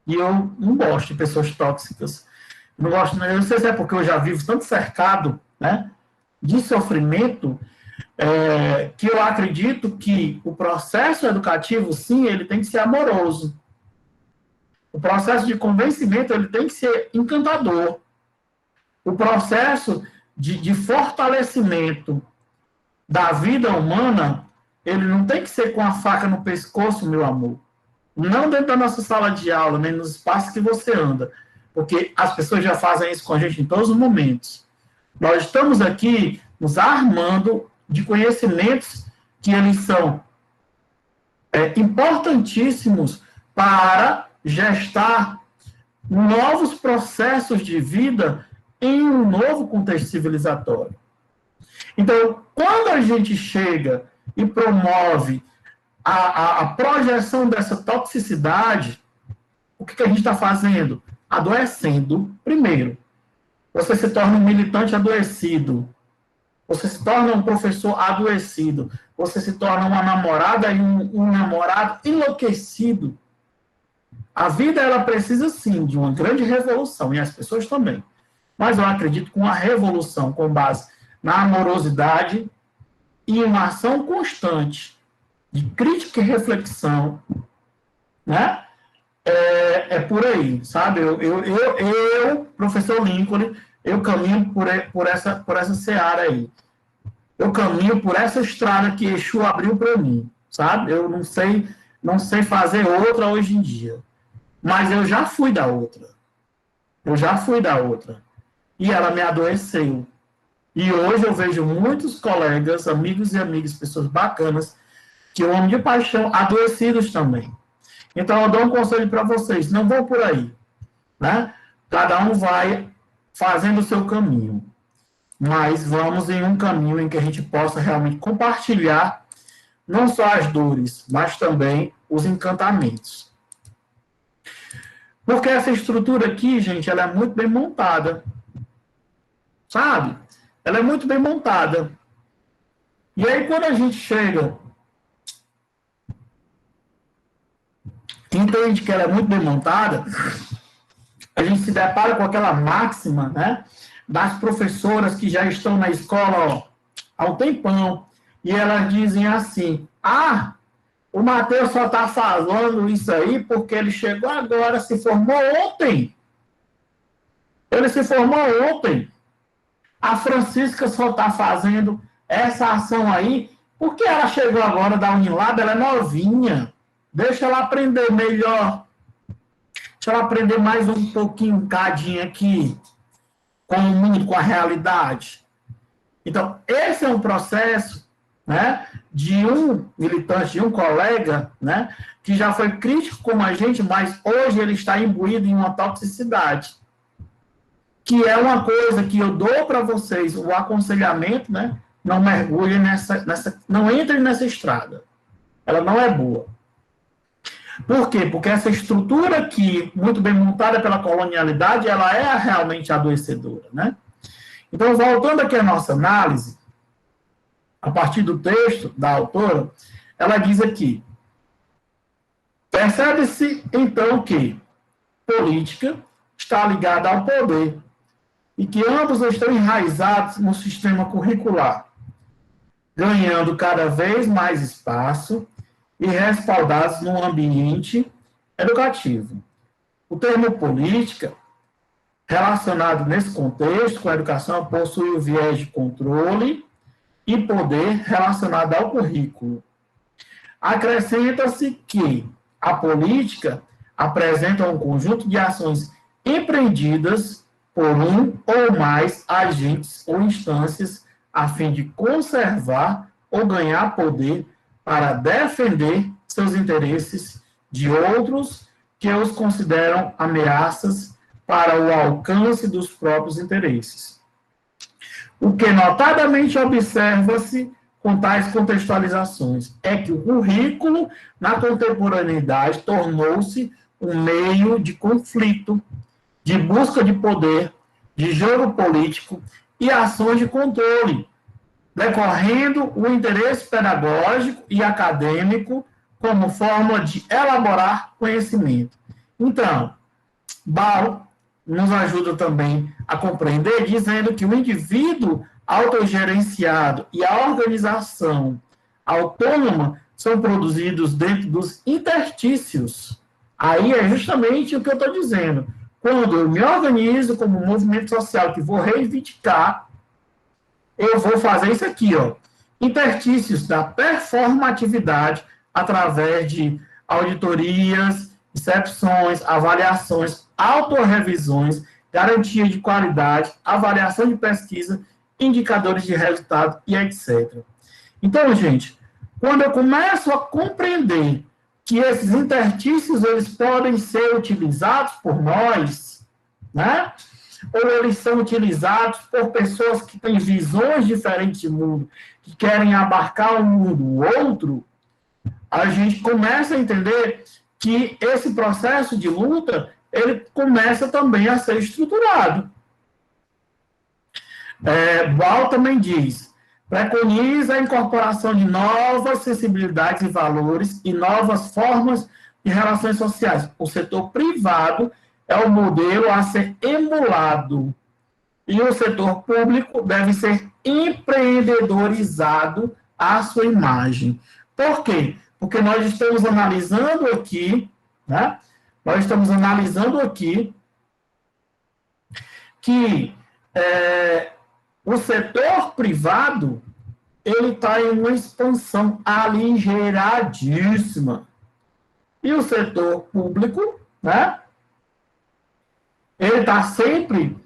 E eu não gosto de pessoas tóxicas. Não gosto, eu não sei se é porque eu já vivo tanto cercado, né, de sofrimento, que eu acredito que o processo educativo, sim, ele tem que ser amoroso. O processo de convencimento, ele tem que ser encantador. O processo de fortalecimento da vida humana, ele não tem que ser com a faca no pescoço, meu amor. Não dentro da nossa sala de aula, nem nos espaços que você anda. Porque as pessoas já fazem isso com a gente em todos os momentos. Nós estamos aqui nos armando de conhecimentos que eles são importantíssimos para gestar novos processos de vida em um novo contexto civilizatório. Então, quando a gente chega e promove a projeção dessa toxicidade, o que a gente está fazendo? Adoecendo, primeiro. Você se torna um militante adoecido. Você se torna um professor adoecido. Você se torna uma namorada e um namorado enlouquecido. A vida, ela precisa, sim, de uma grande revolução, e as pessoas também. Mas eu acredito que uma revolução com base na amorosidade e uma ação constante de crítica e reflexão, né? É por aí, sabe? Eu, professor Lincoln, eu caminho por essa seara aí. Eu caminho por essa estrada que Exu abriu para mim, sabe? Eu não sei fazer outra hoje em dia. Mas eu já fui da outra. Eu já fui da outra. E ela me adoeceu. E hoje eu vejo muitos colegas, amigos e amigas, pessoas bacanas, que eu amo de paixão, adoecidos também. Então, eu dou um conselho para vocês, não vão por aí, né? Cada um vai fazendo o seu caminho, mas vamos em um caminho em que a gente possa realmente compartilhar não só as dores, mas também os encantamentos. Porque essa estrutura aqui, gente, ela é muito bem montada, sabe? Ela é muito bem montada. E aí, quando a gente chega, entende que ela é muito bem montada, a gente se depara com aquela máxima, né, das professoras que já estão na escola, ó, há um tempão, e elas dizem assim, o Matheus só está falando isso aí porque ele chegou agora, se formou ontem. Ele se formou ontem. A Francisca só está fazendo essa ação aí porque ela chegou agora da Unilab, ela é novinha. Deixa ela aprender melhor. Deixa ela aprender mais um pouquinho, um cadinho aqui, com o mundo, com a realidade. Então, esse é um processo, né, de um militante, de um colega, né, que já foi crítico como a gente, mas hoje ele está imbuído em uma toxicidade. Que é uma coisa que eu dou para vocês, o aconselhamento, né, não mergulhe não entre nessa estrada. Ela não é boa. Por quê? Porque essa estrutura aqui, muito bem montada pela colonialidade, ela é realmente adoecedora, né? Então, voltando aqui à nossa análise, a partir do texto da autora, ela diz aqui, percebe-se, então, que política está ligada ao poder e que ambos estão enraizados no sistema curricular, ganhando cada vez mais espaço e respaldados no ambiente educativo. O termo política, relacionado nesse contexto com a educação, possui o viés de controle e poder relacionado ao currículo. Acrescenta-se que a política apresenta um conjunto de ações empreendidas por um ou mais agentes ou instâncias a fim de conservar ou ganhar poder para defender seus interesses de outros que os consideram ameaças para o alcance dos próprios interesses. O que notadamente observa-se com tais contextualizações é que o currículo, na contemporaneidade, tornou-se um meio de conflito, de busca de poder, de jogo político e ações de controle, decorrendo o interesse pedagógico e acadêmico como forma de elaborar conhecimento. Então, Ball nos ajuda também a compreender, dizendo que o indivíduo autogerenciado e a organização autônoma são produzidos dentro dos interstícios. Aí é justamente o que eu estou dizendo. Quando eu me organizo como um movimento social que vou reivindicar, eu vou fazer isso aqui, ó. Interstícios da performatividade através de auditorias, excepções, avaliações, autorrevisões, garantia de qualidade, avaliação de pesquisa, indicadores de resultado e etc. Então, gente, quando eu começo a compreender que esses interstícios eles podem ser utilizados por nós, né? Ou eles são utilizados por pessoas que têm visões diferentes de mundo, que querem abarcar um mundo outro, a gente começa a entender que esse processo de luta, ele começa também a ser estruturado. Ball também diz, preconiza a incorporação de novas sensibilidades e valores e novas formas de relações sociais. O setor privado é o modelo a ser emulado. E o setor público deve ser empreendedorizado à sua imagem. Por quê? Porque nós estamos analisando aqui, né? Nós estamos analisando aqui que o setor privado ele está em uma expansão aligeiradíssima. E o setor público, né? Ele está sempre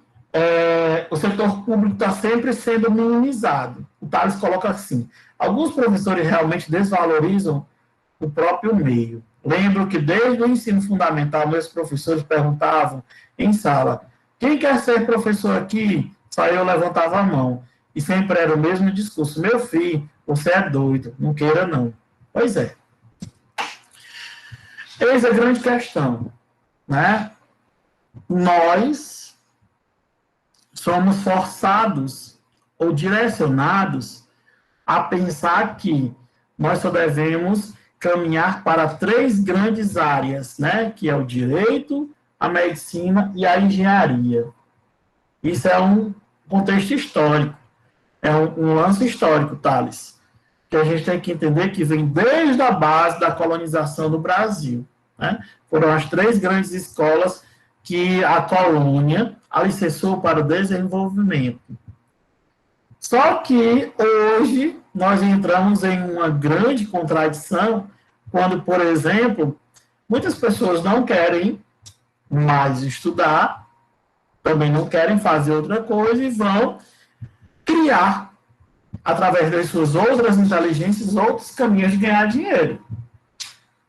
o setor público está sempre sendo minimizado. O Tales coloca assim: alguns professores realmente desvalorizam o próprio meio. Lembro que desde o ensino fundamental, meus professores perguntavam em sala: quem quer ser professor aqui? Só eu levantava a mão. E sempre era o mesmo discurso: meu filho, você é doido, não queira não. Pois é. Eis a grande questão, né? Nós somos forçados ou direcionados a pensar que nós só devemos caminhar para 3 grandes áreas, né? Que é o direito, a medicina e a engenharia. Isso é um contexto histórico, é um lance histórico, Thales, que a gente tem que entender que vem desde a base da colonização do Brasil, né? Foram as 3 grandes escolas que a colônia alicerçou para o desenvolvimento. Só que hoje nós entramos em uma grande contradição quando, por exemplo, muitas pessoas não querem mais estudar, também não querem fazer outra coisa e vão criar, através das suas outras inteligências, outros caminhos de ganhar dinheiro.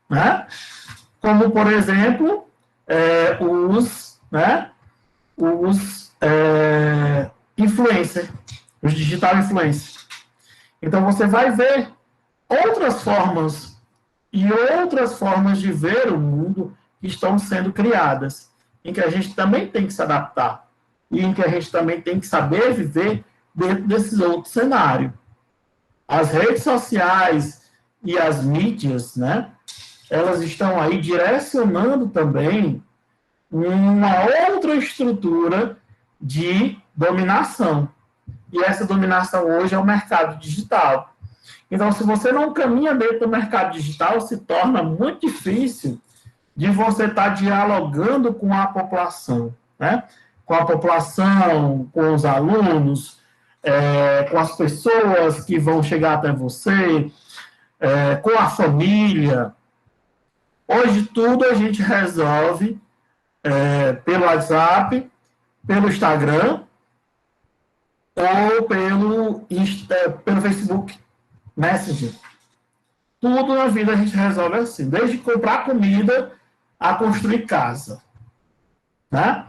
Né? Como, por exemplo, os influencers, os digital influencers. Então, você vai ver outras formas de ver o mundo que estão sendo criadas, em que a gente também tem que se adaptar e em que a gente também tem que saber viver dentro desses outros cenários. As redes sociais e as mídias, né, elas estão aí direcionando também uma outra estrutura de dominação. E essa dominação hoje é o mercado digital. Então, se você não caminha dentro do mercado digital, se torna muito difícil de você estar dialogando com a população, né? Com a população, com os alunos, com as pessoas que vão chegar até você, com a família. Hoje, tudo a gente resolve pelo WhatsApp, pelo Instagram ou pelo Facebook Messenger. Tudo na vida a gente resolve assim, desde comprar comida a construir casa. Né?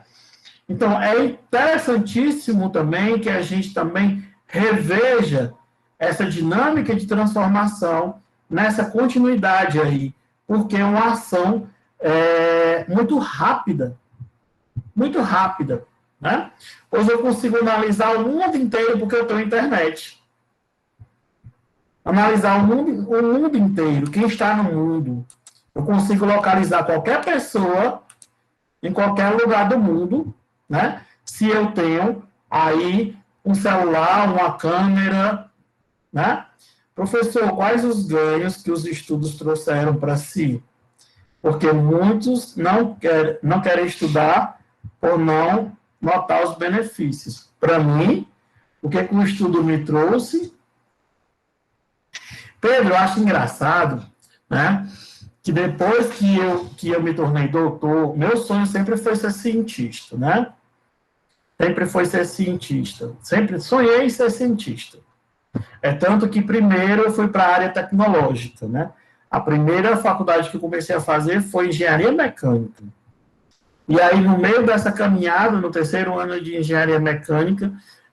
Então, é interessantíssimo também que a gente também reveja essa dinâmica de transformação nessa continuidade aí, porque é uma ação muito rápida. Muito rápida. Né? Hoje eu consigo analisar o mundo inteiro porque eu tenho internet. Analisar o mundo inteiro, quem está no mundo. Eu consigo localizar qualquer pessoa em qualquer lugar do mundo, né? Se eu tenho aí um celular, uma câmera, né? Professor, quais os ganhos que os estudos trouxeram para si? Porque muitos não querem estudar por não notar os benefícios. Para mim, o que o estudo me trouxe? Pedro, eu acho engraçado, né? Que depois que eu me tornei doutor, meu sonho sempre foi ser cientista, né? Sempre foi ser cientista. Sempre sonhei em ser cientista. É tanto que primeiro eu fui para a área tecnológica, né? A primeira faculdade que eu comecei a fazer foi engenharia mecânica. E aí, no meio dessa caminhada, no 3º ano de engenharia mecânica,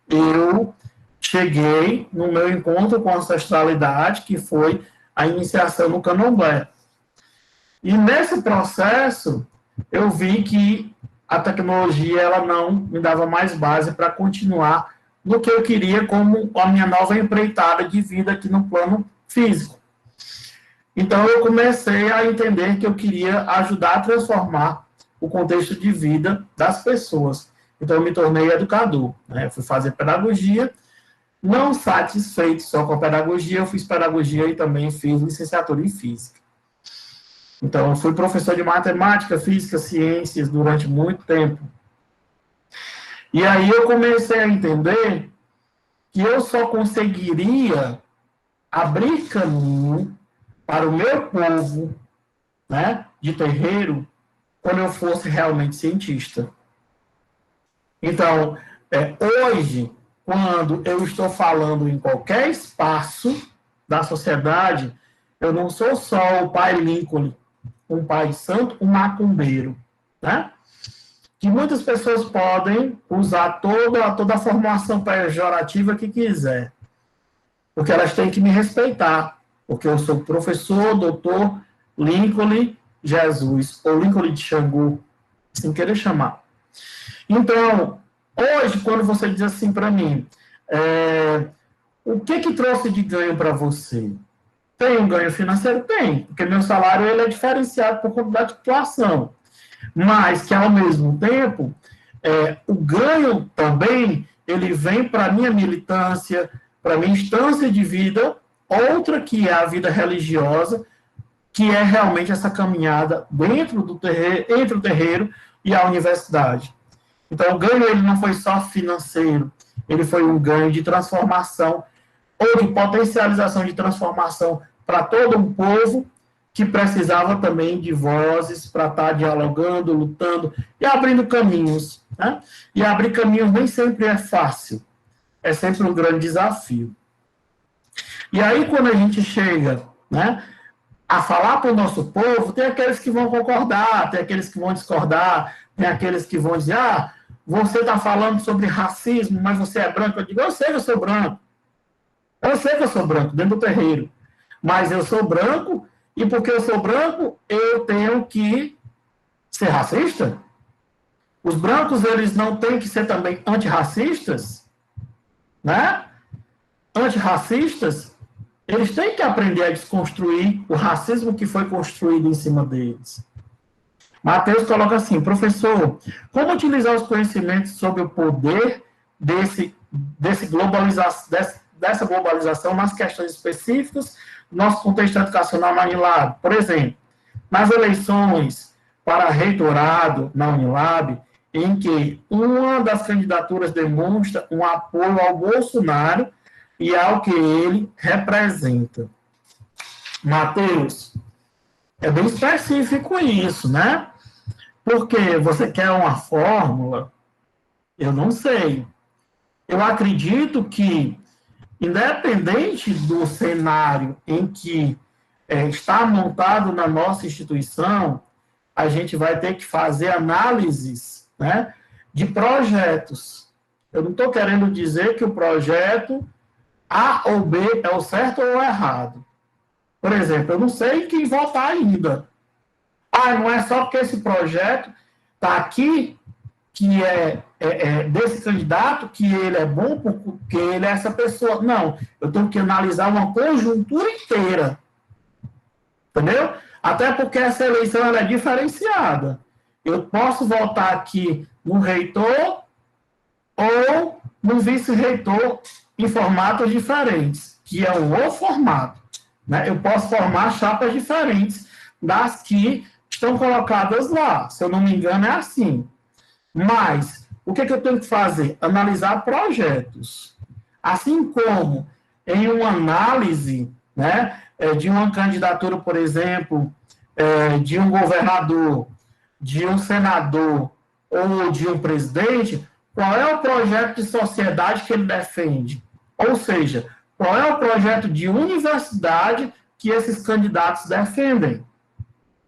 eu cheguei no meu encontro com a ancestralidade, que foi a iniciação no candomblé. E nesse processo, eu vi que a tecnologia ela não me dava mais base para continuar no que eu queria como a minha nova empreitada de vida aqui no plano físico. Então, eu comecei a entender que eu queria ajudar a transformar o contexto de vida das pessoas. Então, eu me tornei educador. Né? Eu fui fazer pedagogia, não satisfeito só com a pedagogia, eu fiz pedagogia e também fiz licenciatura em física. Então, eu fui professor de matemática, física, ciências durante muito tempo. E aí eu comecei a entender que eu só conseguiria abrir caminho para o meu povo, né, de terreiro, quando eu fosse realmente cientista. Então, Hoje, quando eu estou falando em qualquer espaço da sociedade, eu não sou só o pai Lincoln, um pai santo, um macumbeiro, né? Que muitas pessoas podem usar toda a formação pejorativa que quiser, porque elas têm que me respeitar, porque eu sou professor, doutor Lincoln Jesus, ou Lincoln de Xangô, sem querer chamar. Então, hoje, quando você diz assim para mim, o que trouxe de ganho para você? Tem um ganho financeiro? Tem, porque meu salário ele é diferenciado por conta da titulação. Mas que, ao mesmo tempo, o ganho também, ele vem para a minha militância, para a minha instância de vida, outra que é a vida religiosa, que é realmente essa caminhada dentro do terreiro, entre o terreiro e a universidade. Então, o ganho ele não foi só financeiro, ele foi um ganho de transformação ou de potencialização de transformação para todo um povo que precisava também de vozes para estar dialogando, lutando e abrindo caminhos. Né? E abrir caminhos nem sempre é fácil, é sempre um grande desafio. E aí, quando a gente chega, né, a falar para o nosso povo, tem aqueles que vão concordar, tem aqueles que vão discordar, tem aqueles que vão dizer, você está falando sobre racismo, mas você é branco. Eu digo, eu sei que eu sou branco. Eu sei que eu sou branco, dentro do terreiro. Mas eu sou branco, e porque eu sou branco, eu tenho que ser racista? Os brancos, eles não têm que ser também antirracistas? Né? Antirracistas, eles têm que aprender a desconstruir o racismo que foi construído em cima deles. Mateus coloca assim, professor, como utilizar os conhecimentos sobre o poder dessa globalização nas questões específicas do nosso contexto educacional na Unilab? Por exemplo, nas eleições para reitorado na Unilab, em que uma das candidaturas demonstra um apoio ao Bolsonaro e ao que ele representa. Mateus, é bem específico isso, né? Porque você quer uma fórmula? Eu não sei. Eu acredito que, independente do cenário em que está montado na nossa instituição, a gente vai ter que fazer análises, né, de projetos. Eu não estou querendo dizer que o projeto A ou B é o certo ou o errado. Por exemplo, eu não sei quem votar ainda. Não é só porque esse projeto está aqui, que é desse candidato, que ele é bom porque ele é essa pessoa. Não, eu tenho que analisar uma conjuntura inteira. Entendeu? Até porque essa eleição ela é diferenciada. Eu posso votar aqui no reitor ou no vice-reitor em formatos diferentes, que é um outro formato. Né? Eu posso formar chapas diferentes das que estão colocadas lá. Se eu não me engano, é assim. Mas, o que eu tenho que fazer? Analisar projetos. Assim como em uma análise, né, de uma candidatura, por exemplo, de um governador, de um senador ou de um presidente, qual é o projeto de sociedade que ele defende? Ou seja, qual é o projeto de universidade que esses candidatos defendem?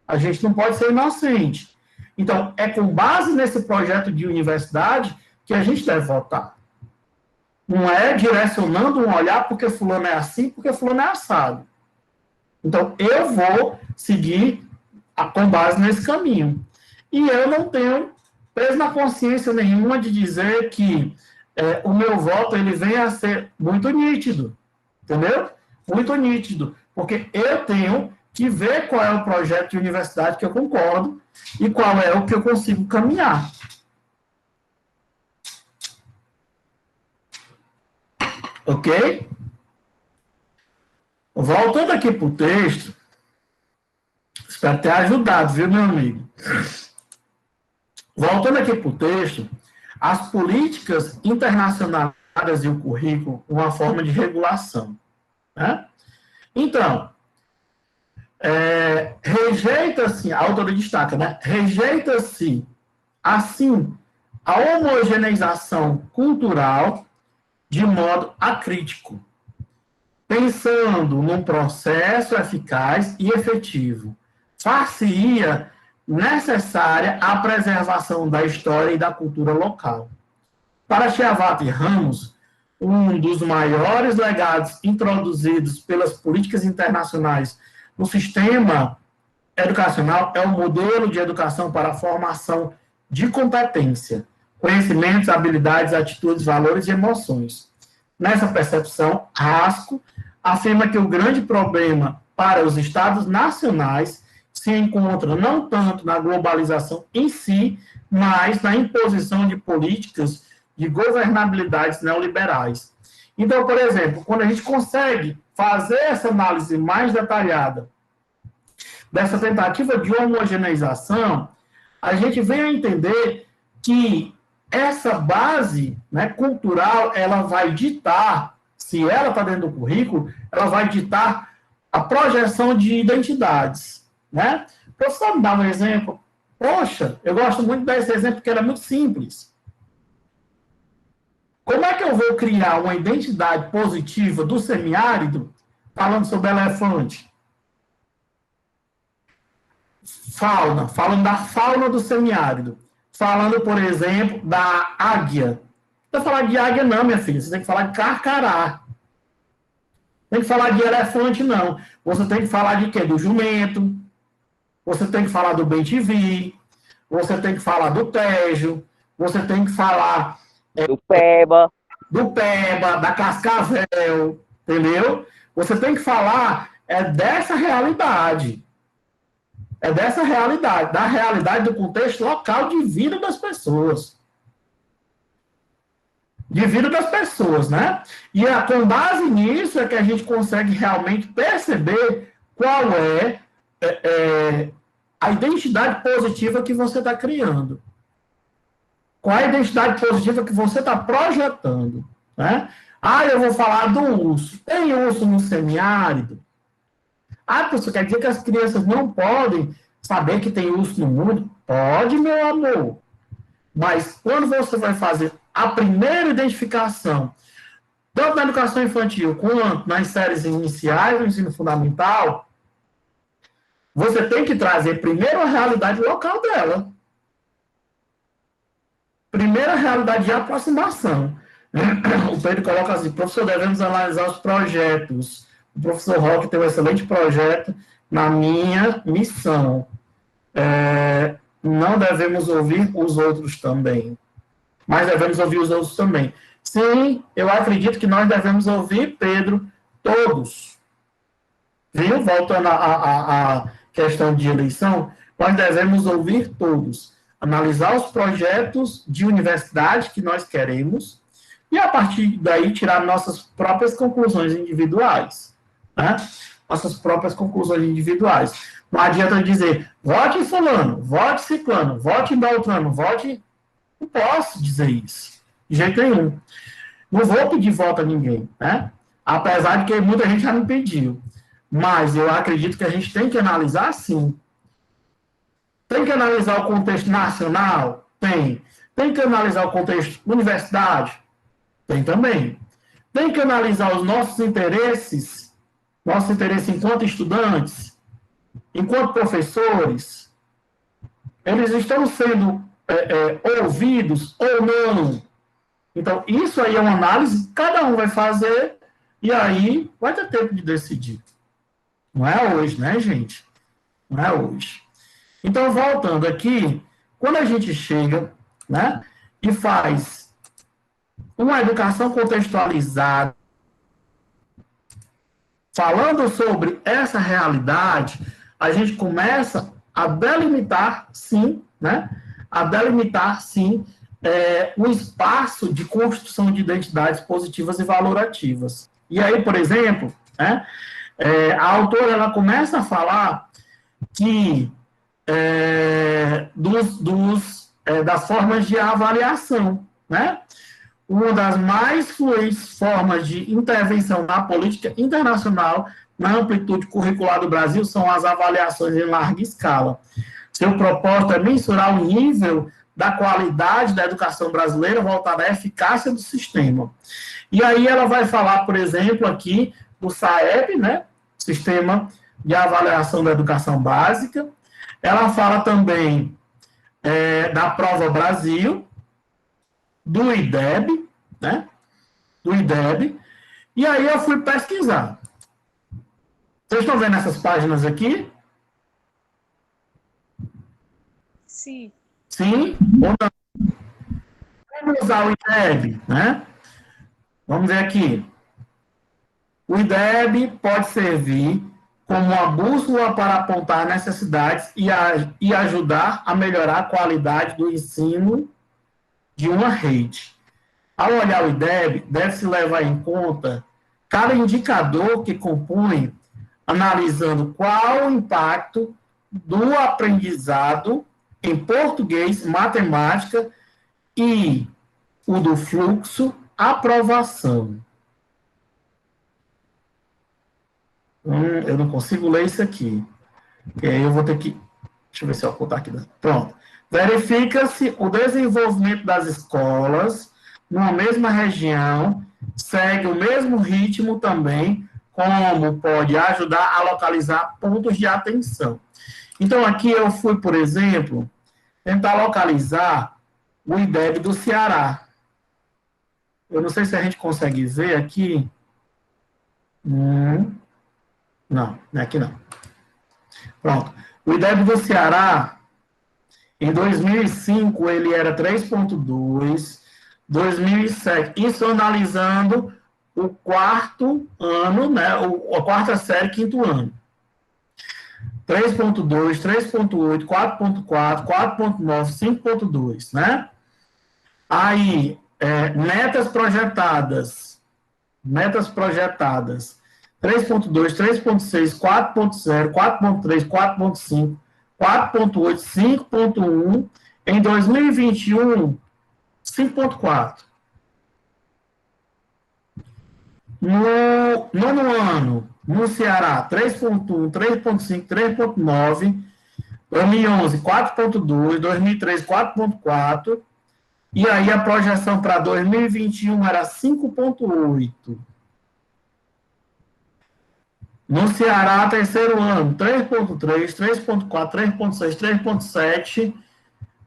A gente não pode ser inocente. Então, é com base nesse projeto de universidade que a gente deve votar. Não é direcionando um olhar porque fulano é assim, porque fulano é assado. Então, eu vou seguir com base nesse caminho. E eu não tenho peso na consciência nenhuma de dizer que o meu voto ele vem a ser muito nítido. Entendeu? Muito nítido. Porque eu tenho que ver qual é o projeto de universidade que eu concordo e qual é o que eu consigo caminhar. Ok? Voltando aqui para o texto, espero ter ajudado, viu, meu amigo? Voltando aqui para o texto, as políticas internacionais e o currículo, uma forma de regulação. Né? Então, rejeita-se, a autora destaca, né? Rejeita-se, assim, a homogeneização cultural de modo acrítico, pensando num processo eficaz e efetivo. Far-se-ia necessária a preservação da história e da cultura local. Para Chiavat e Ramos, um dos maiores legados introduzidos pelas políticas internacionais no sistema educacional é o modelo de educação para a formação de competência, conhecimentos, habilidades, atitudes, valores e emoções. Nessa percepção, Rasco afirma que o grande problema para os estados nacionais se encontra não tanto na globalização em si, mas na imposição de políticas de governabilidades neoliberais. Então, por exemplo, quando a gente consegue fazer essa análise mais detalhada dessa tentativa de homogeneização, a gente vem a entender que essa base, né, cultural, ela vai ditar, se ela está dentro do currículo, ela vai ditar a projeção de identidades, né? Professor, me dá um exemplo? Poxa, eu gosto muito desse exemplo porque ele é muito simples. Como é que eu vou criar uma identidade positiva do semiárido falando sobre elefante? Fauna, falando da fauna do semiárido. Falando, por exemplo, da águia. Não falar de águia não, minha filha. Você tem que falar de carcará. Tem que falar de elefante, não. Você tem que falar de quê? Do jumento. Você tem que falar do bem-te-vi. Você tem que falar do tejo. Você tem que falar... do peba, da cascavel, entendeu? Você tem que falar dessa realidade. É dessa realidade, da realidade do contexto local de vida das pessoas. De vida das pessoas, né? E com base nisso é que a gente consegue realmente perceber qual é a identidade positiva que você está criando. Qual é a identidade positiva que você está projetando, né? Ah, eu vou falar do urso. Tem urso no semiárido? Ah, professor, quer dizer que as crianças não podem saber que tem urso no mundo? Pode, meu amor. Mas quando você vai fazer a primeira identificação, tanto na educação infantil quanto nas séries iniciais do ensino fundamental, você tem que trazer primeiro a realidade local dela. Primeira realidade de aproximação. O Pedro coloca assim, professor, devemos analisar os projetos. O professor Roque tem um excelente projeto na minha missão. Não devemos ouvir os outros também. Mas devemos ouvir os outros também. Sim, eu acredito que nós devemos ouvir, Pedro, todos. Viu? Voltando à questão de eleição, nós devemos ouvir todos. Analisar os projetos de universidade que nós queremos e, a partir daí, tirar nossas próprias conclusões individuais. Né? Nossas próprias conclusões individuais. Não adianta dizer, vote em fulano, vote ciclano, vote em beltrano, vote... Não posso dizer isso, de jeito nenhum. Não vou pedir voto a ninguém, né? Apesar de que muita gente já me pediu. Mas eu acredito que a gente tem que analisar, sim. Tem que analisar o contexto nacional? Tem. Tem que analisar o contexto universidade? Tem também. Tem que analisar os nossos interesses enquanto estudantes, enquanto professores. Eles estão sendo ouvidos ou não? Então, isso aí é uma análise que cada um vai fazer e aí vai ter tempo de decidir. Não é hoje, né, gente? Não é hoje. Então, voltando aqui, quando a gente chega, né, e faz uma educação contextualizada, falando sobre essa realidade, a gente começa a delimitar, sim, né, um espaço de construção de identidades positivas e valorativas. E aí, por exemplo, né, a autora ela começa a falar que das formas de avaliação, né? Uma das mais fluentes formas de intervenção na política internacional na amplitude curricular do Brasil são as avaliações em larga escala. Seu propósito é mensurar o nível da qualidade da educação brasileira voltada à eficácia do sistema. E aí ela vai falar, por exemplo, aqui do SAEB, né, Sistema de Avaliação da Educação Básica. Ela fala também da Prova Brasil, do IDEB, né, do IDEB. E aí eu fui pesquisar. Vocês estão vendo essas páginas aqui? Sim. Sim ou não? Vamos usar o IDEB, né? Vamos ver aqui. O IDEB pode servir como uma bússola para apontar necessidades e ajudar a melhorar a qualidade do ensino de uma rede. Ao olhar o IDEB, deve-se levar em conta cada indicador que compõe, analisando qual o impacto do aprendizado em português, matemática e o do fluxo, aprovação. Eu não consigo ler isso aqui. E aí eu vou ter que... Deixa eu ver se eu apontar aqui. Pronto. Verifica-se o desenvolvimento das escolas numa mesma região, segue o mesmo ritmo também, como pode ajudar a localizar pontos de atenção. Então, aqui eu fui, por exemplo, tentar localizar o IDEB do Ceará. Eu não sei se a gente consegue ver aqui. Não, não é aqui não. Pronto. O IDEB do Ceará, em 2005, ele era 3,2, 2007, isso analisando o quarto ano, né, a quarta série, quinto ano. 3,2, 3,8, 4,4, 4,9, 5,2, né? Aí, metas projetadas, 3,2, 3,6, 4,0, 4,3, 4,5, 4,8, 5,1, em 2021, 5,4. No nono ano, no Ceará, 3,1, 3,5, 3,9, 2011, 4,2, 2013, 4,4, e aí a projeção para 2021 era 5,8. No Ceará, terceiro ano, 3,3, 3,4, 3,6, 3,7,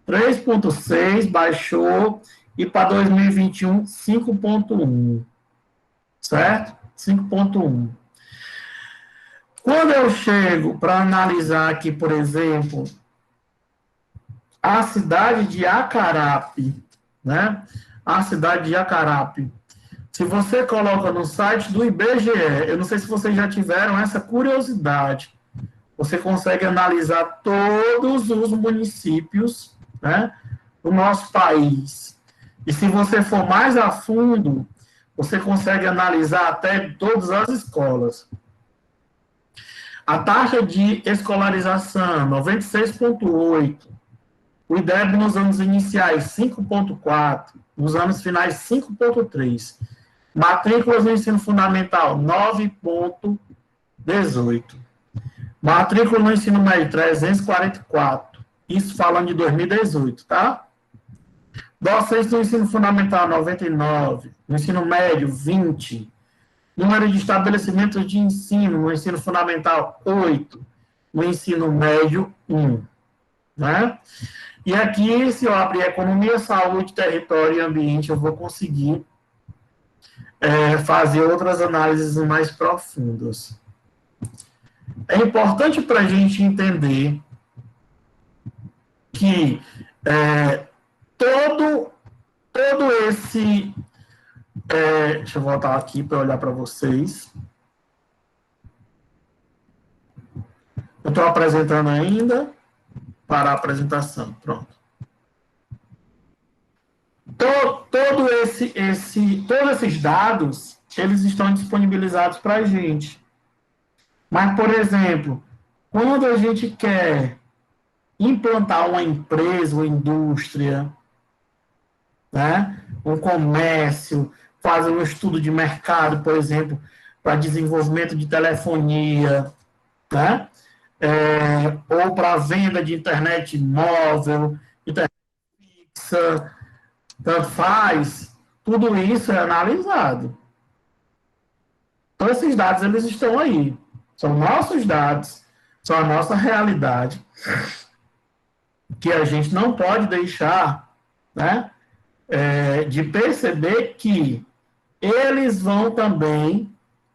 3,6, baixou, e para 2021, 5,1. Certo? 5,1. Quando eu chego para analisar aqui, por exemplo, a cidade de Acarape, né? A cidade de Acarape. Se você coloca no site do IBGE, eu não sei se vocês já tiveram essa curiosidade, você consegue analisar todos os municípios, né, do nosso país. E se você for mais a fundo, você consegue analisar até todas as escolas. A taxa de escolarização, 96,8. O IDEB nos anos iniciais, 5,4. Nos anos finais, 5,3. Matrículas no ensino fundamental, 9,18. Matrícula no ensino médio, 344. Isso falando de 2018, tá? Docentes no ensino fundamental, 99. No ensino médio, 20. Número de estabelecimentos de ensino no ensino fundamental, 8. No ensino médio, 1. Né? E aqui, se eu abrir economia, saúde, território e ambiente, eu vou conseguir fazer outras análises mais profundas. É importante para a gente entender que todo esse... deixa eu voltar aqui para olhar para vocês. Eu estou apresentando ainda. Para a apresentação. Pronto. Todos esses dados, eles estão disponibilizados para a gente. Mas, por exemplo, quando a gente quer implantar uma empresa, uma indústria, né, um comércio, fazer um estudo de mercado, por exemplo, para desenvolvimento de telefonia, né, ou para venda de internet móvel, internet tanto faz, tudo isso é analisado. Então, esses dados, eles estão aí. São nossos dados, são a nossa realidade, que a gente não pode deixar, né, de perceber que eles vão também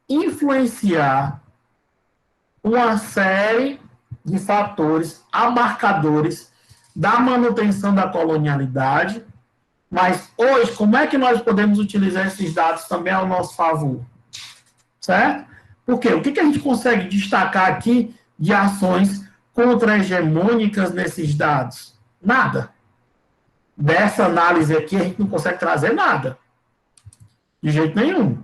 influenciar uma série de fatores abarcadores da manutenção da colonialidade, mas hoje, como é que nós podemos utilizar esses dados também ao nosso favor? Certo? Porque o que a gente consegue destacar aqui de ações contra-hegemônicas nesses dados? Nada. Dessa análise aqui, a gente não consegue trazer nada. De jeito nenhum.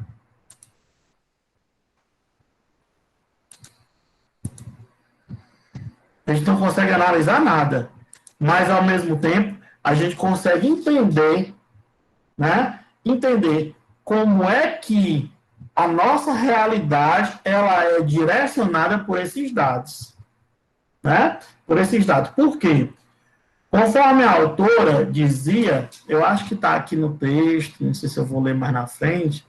A gente não consegue analisar nada. Mas, ao mesmo tempo, a gente consegue entender, né? Entender como é que a nossa realidade ela é direcionada por esses dados. Né? Por esses dados. Por quê? Conforme a autora dizia, eu acho que está aqui no texto, não sei se eu vou ler mais na frente.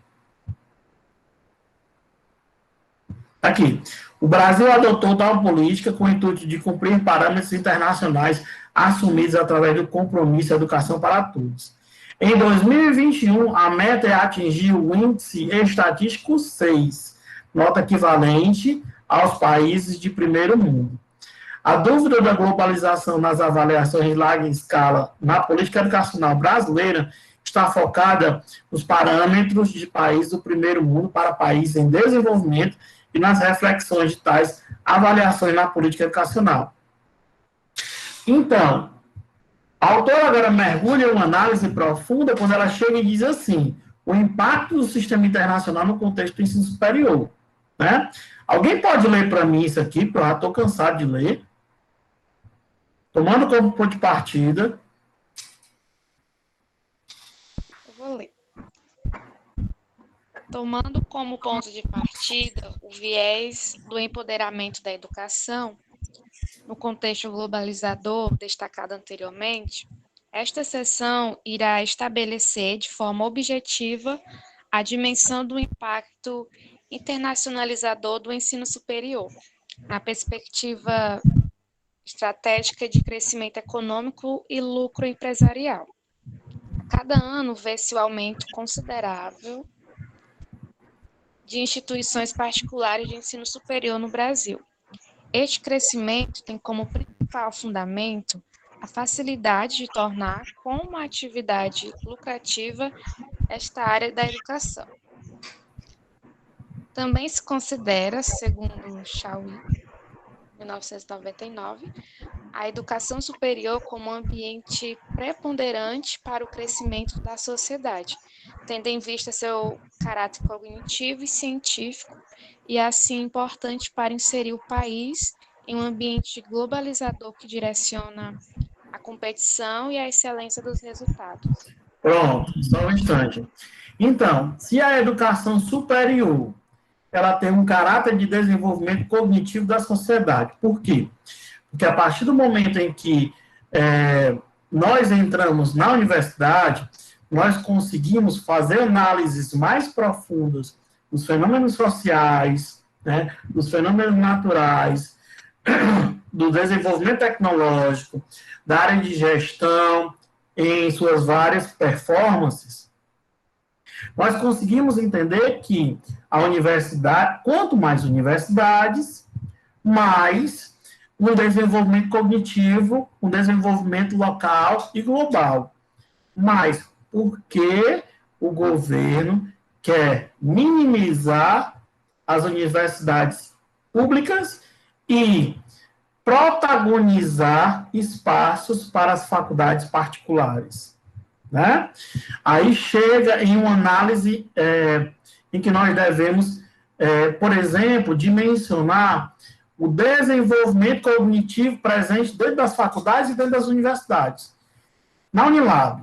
Aqui. O Brasil adotou tal política com o intuito de cumprir parâmetros internacionais assumidos através do compromisso Educação para Todos. Em 2021, a meta é atingir o índice estatístico 6, nota equivalente aos países de primeiro mundo. A dúvida da globalização nas avaliações em larga escala na política educacional brasileira está focada nos parâmetros de países do primeiro mundo para países em desenvolvimento e nas reflexões de tais avaliações na política educacional. Então, a autora agora mergulha em uma análise profunda quando ela chega e diz assim, o impacto do sistema internacional no contexto do ensino superior. Né? Alguém pode ler para mim isso aqui, porque eu já estou cansado de ler. Tomando como ponto de partida. Eu vou ler. Tomando como ponto de partida o viés do empoderamento da educação, no contexto globalizador destacado anteriormente, esta seção irá estabelecer de forma objetiva a dimensão do impacto internacionalizador do ensino superior, na perspectiva estratégica de crescimento econômico e lucro empresarial. A cada ano vê-se o aumento considerável de instituições particulares de ensino superior no Brasil. Este crescimento tem como principal fundamento a facilidade de tornar como uma atividade lucrativa esta área da educação. Também se considera, segundo Chauí, 1999, a educação superior como ambiente preponderante para o crescimento da sociedade, tendo em vista seu caráter cognitivo e científico, e assim importante para inserir o país em um ambiente globalizador que direciona a competição e a excelência dos resultados. Pronto, só um instante. Então, se a educação superior ela tem um caráter de desenvolvimento cognitivo da sociedade. Por quê? Porque a partir do momento em que nós entramos na universidade, nós conseguimos fazer análises mais profundas dos fenômenos sociais, né, dos fenômenos naturais, do desenvolvimento tecnológico, da área de gestão, em suas várias performances, nós conseguimos entender que a universidade, quanto mais universidades, mais um desenvolvimento cognitivo, um desenvolvimento local e global. Mas por que o governo quer minimizar as universidades públicas e protagonizar espaços para as faculdades particulares? Né? Aí chega em uma análise em que nós devemos, por exemplo, dimensionar o desenvolvimento cognitivo presente dentro das faculdades e dentro das universidades. Na Unilab,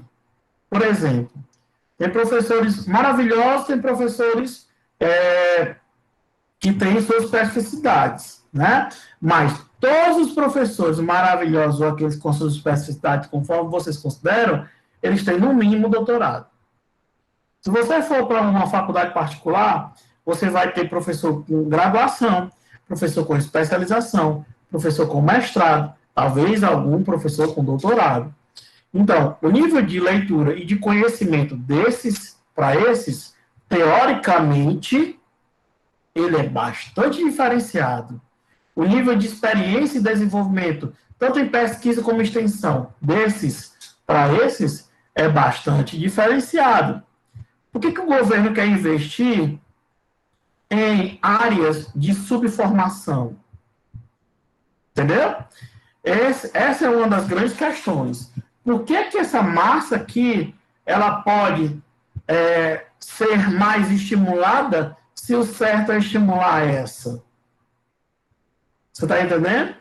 por exemplo, tem professores maravilhosos, tem professores que têm suas especificidades, né? Mas todos os professores maravilhosos, ou aqueles com suas especificidades, conforme vocês consideram, eles têm, no mínimo, doutorado. Se você for para uma faculdade particular, você vai ter professor com graduação, professor com especialização, professor com mestrado, talvez algum professor com doutorado. Então, o nível de leitura e de conhecimento desses, para esses, teoricamente, ele é bastante diferenciado. O nível de experiência e desenvolvimento, tanto em pesquisa como extensão, desses para esses, é bastante diferenciado. Por que o governo quer investir em áreas de subformação? Entendeu? Essa é uma das grandes questões. Por que essa massa aqui, ela pode ser mais estimulada se o certo é estimular essa? Você está entendendo?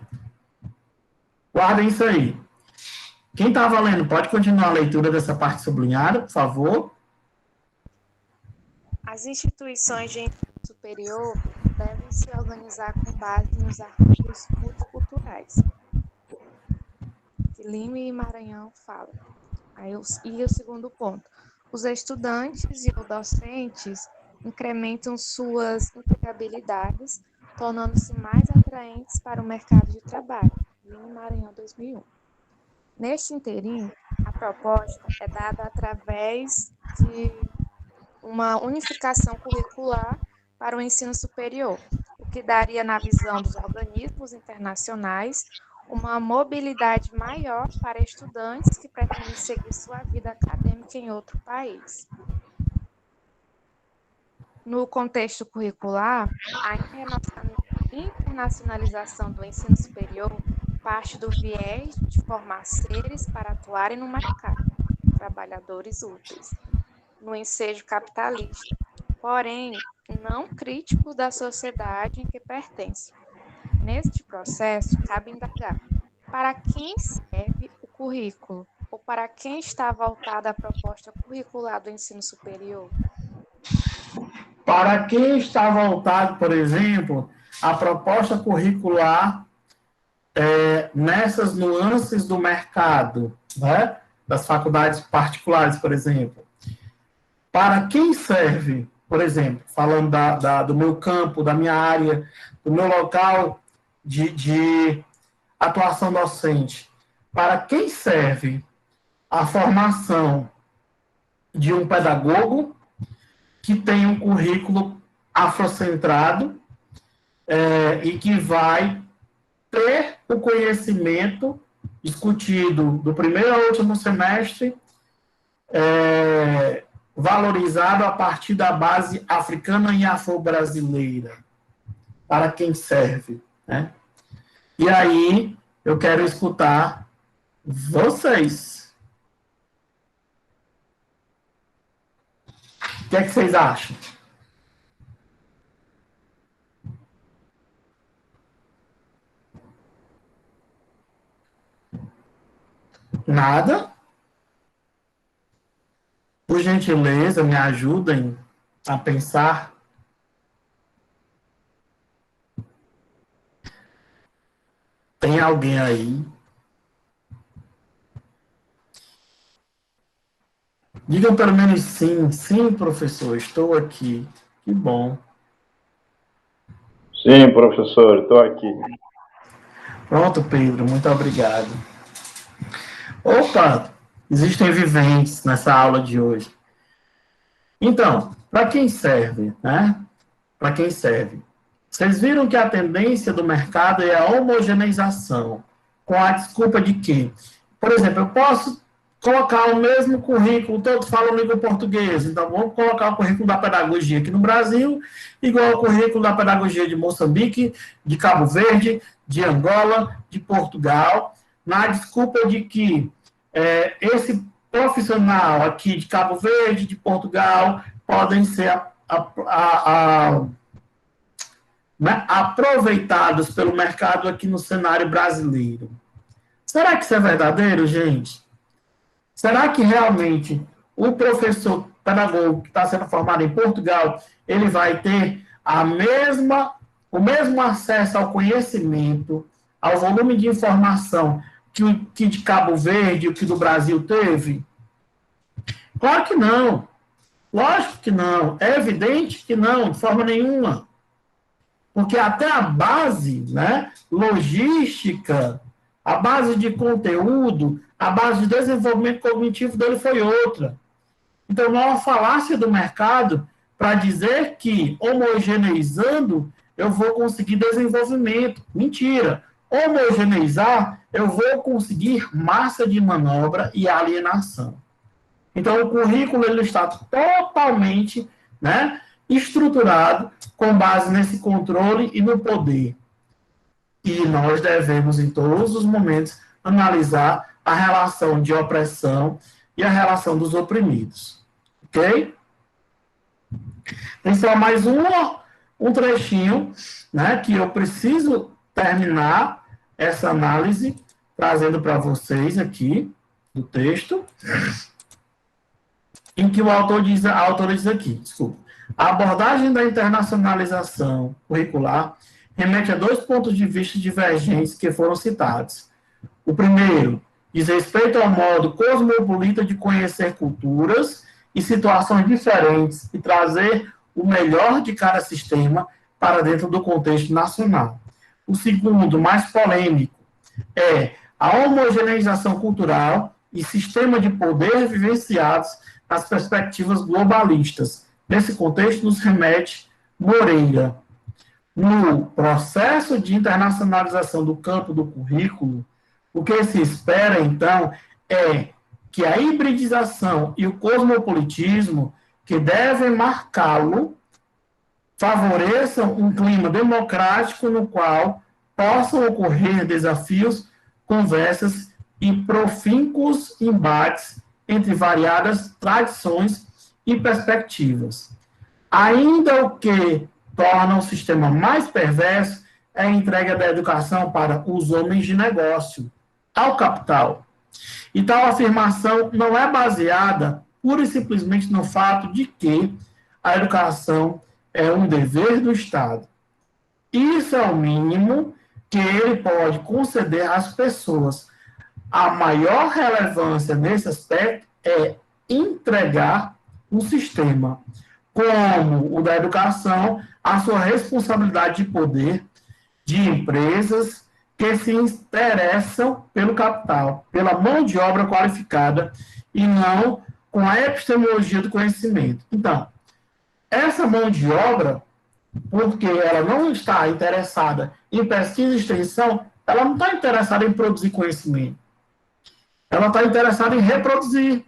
Guardem isso aí. Quem está valendo, pode continuar a leitura dessa parte sublinhada, por favor. As instituições de ensino superior devem se organizar com base nos artigos multiculturais, que Lima e Maranhão falam. E o segundo ponto, os estudantes e os docentes incrementam suas empregabilidades, tornando-se mais atraentes para o mercado de trabalho, Lima e Maranhão 2001. Neste interim, a proposta é dada através de uma unificação curricular para o ensino superior, o que daria, na visão dos organismos internacionais, uma mobilidade maior para estudantes que pretendem seguir sua vida acadêmica em outro país. No contexto curricular, a internacionalização do ensino superior parte do viés de formar seres para atuarem no mercado, trabalhadores úteis, no ensejo capitalista, porém não críticos da sociedade em que pertencem. Neste processo, cabe indagar para quem serve o currículo ou para quem está voltada a proposta curricular do ensino superior. Para quem está voltado, por exemplo, a proposta curricular nessas nuances do mercado, né? Das faculdades particulares, por exemplo. Para quem serve, por exemplo, falando do meu campo, da minha área, do meu local de atuação docente, para quem serve a formação de um pedagogo que tem um currículo afrocentrado e que vai ter o conhecimento discutido do primeiro ao último semestre valorizado a partir da base africana e afro-brasileira. Para quem serve, né? E aí, eu quero escutar vocês. O que é que vocês acham? Nada? Por gentileza, me ajudem a pensar. Tem alguém aí? Digam pelo menos sim. Sim, professor, estou aqui. Que bom. Sim, professor, estou aqui. Pronto, Pedro, muito obrigado. Opa, existem viventes nessa aula de hoje. Então, para quem serve, né? Para quem serve? Vocês viram que a tendência do mercado é a homogeneização, com a desculpa de que, por exemplo, eu posso colocar o mesmo currículo, todos falam língua portuguesa, então vamos colocar o currículo da pedagogia aqui no Brasil, igual ao currículo da pedagogia de Moçambique, de Cabo Verde, de Angola, de Portugal, na desculpa de que esse profissional aqui de Cabo Verde, de podem ser aproveitados pelo mercado aqui no cenário brasileiro. Será que isso é verdadeiro, gente? Será que realmente o professor pedagogo que está sendo formado em Portugal, ele vai ter o mesmo acesso ao conhecimento, ao volume de informação que de Cabo Verde, o que do Brasil teve? Claro que não. Lógico que não. É evidente que não, de forma nenhuma. Porque até a base, né, logística, a base de conteúdo, a base de desenvolvimento cognitivo dele foi outra. Então, não é uma falácia do mercado para dizer que, homogeneizando, eu vou conseguir desenvolvimento. Mentira. Homogeneizar, eu vou conseguir massa de manobra e alienação. Então, o currículo ele está totalmente, né, estruturado com base nesse controle e no poder. E nós devemos, em todos os momentos, analisar a relação de opressão e a relação dos oprimidos. Ok? Tem só mais um trechinho, né, que eu preciso terminar essa análise, trazendo para vocês aqui, do texto, em que a autora diz aqui, desculpa, a abordagem da internacionalização curricular remete a dois pontos de vista divergentes que foram citados. O primeiro diz respeito ao modo cosmopolita de conhecer culturas e situações diferentes e trazer o melhor de cada sistema para dentro do contexto nacional. O segundo, mais polêmico, é a homogeneização cultural e sistema de poder vivenciados nas perspectivas globalistas. Nesse contexto, nos remete Moreira. No processo de internacionalização do campo do currículo, o que se espera, então, é que a hibridização e o cosmopolitismo, que devem marcá-lo, favoreçam um clima democrático no qual possam ocorrer desafios, conversas e profícuos embates entre variadas tradições e perspectivas. Ainda o que torna o sistema mais perverso é a entrega da educação para os homens de negócio, ao capital. E tal afirmação não é baseada pura e simplesmente no fato de que a educação é um dever do Estado. Isso é o mínimo que ele pode conceder às pessoas. A maior relevância nesse aspecto é entregar um sistema como o da educação a sua responsabilidade de poder de empresas que se interessam pelo capital, pela mão de obra qualificada e não com a epistemologia do conhecimento. Então, essa mão de obra, porque ela não está interessada em pesquisa e extensão, ela não está interessada em produzir conhecimento. Ela está interessada em reproduzir.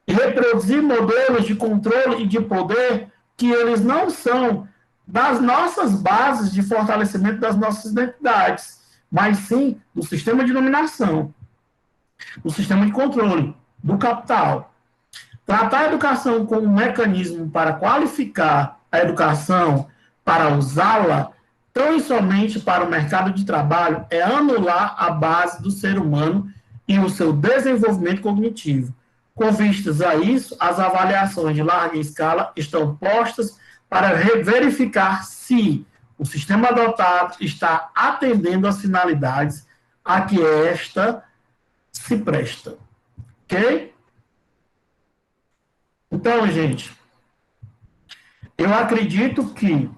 E reproduzir modelos de controle e de poder que eles não são das nossas bases de fortalecimento das nossas identidades, mas sim do sistema de dominação, do sistema de controle, do capital. Tratar a educação como um mecanismo para qualificar a educação, para usá-la tão e somente para o mercado de trabalho, é anular a base do ser humano e o seu desenvolvimento cognitivo. Com vistas a isso, as avaliações de larga escala estão postas para verificar se o sistema adotado está atendendo às finalidades a que esta se presta. Ok? Então, gente, eu acredito que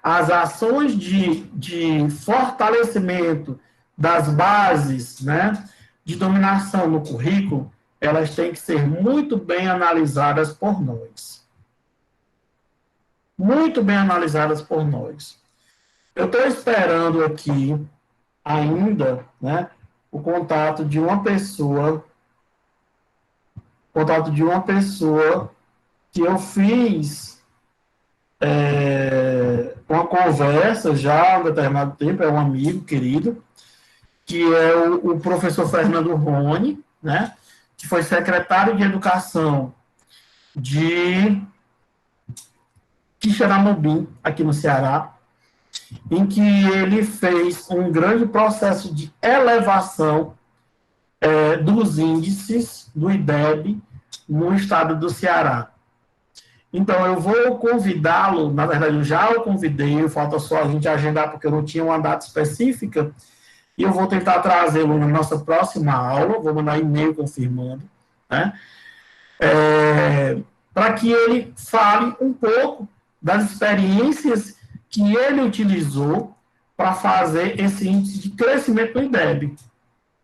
as ações de fortalecimento das bases, né, de dominação no currículo, elas têm que ser muito bem analisadas por nós. Muito bem analisadas por nós. Eu estou esperando aqui ainda, né, o contato de uma pessoa que eu fiz uma conversa já há um determinado tempo, é um amigo querido, que é o professor Fernando Rony, né, que foi secretário de Educação de Quixeramobim, aqui no Ceará, em que ele fez um grande processo de elevação dos índices do IDEB no estado do Ceará. Então, eu vou convidá-lo, na verdade, eu já o convidei, falta só a gente agendar, porque eu não tinha uma data específica, e eu vou tentar trazê-lo na nossa próxima aula, vou mandar e-mail confirmando, né? Para que ele fale um pouco das experiências que ele utilizou para fazer esse índice de crescimento do IDEB,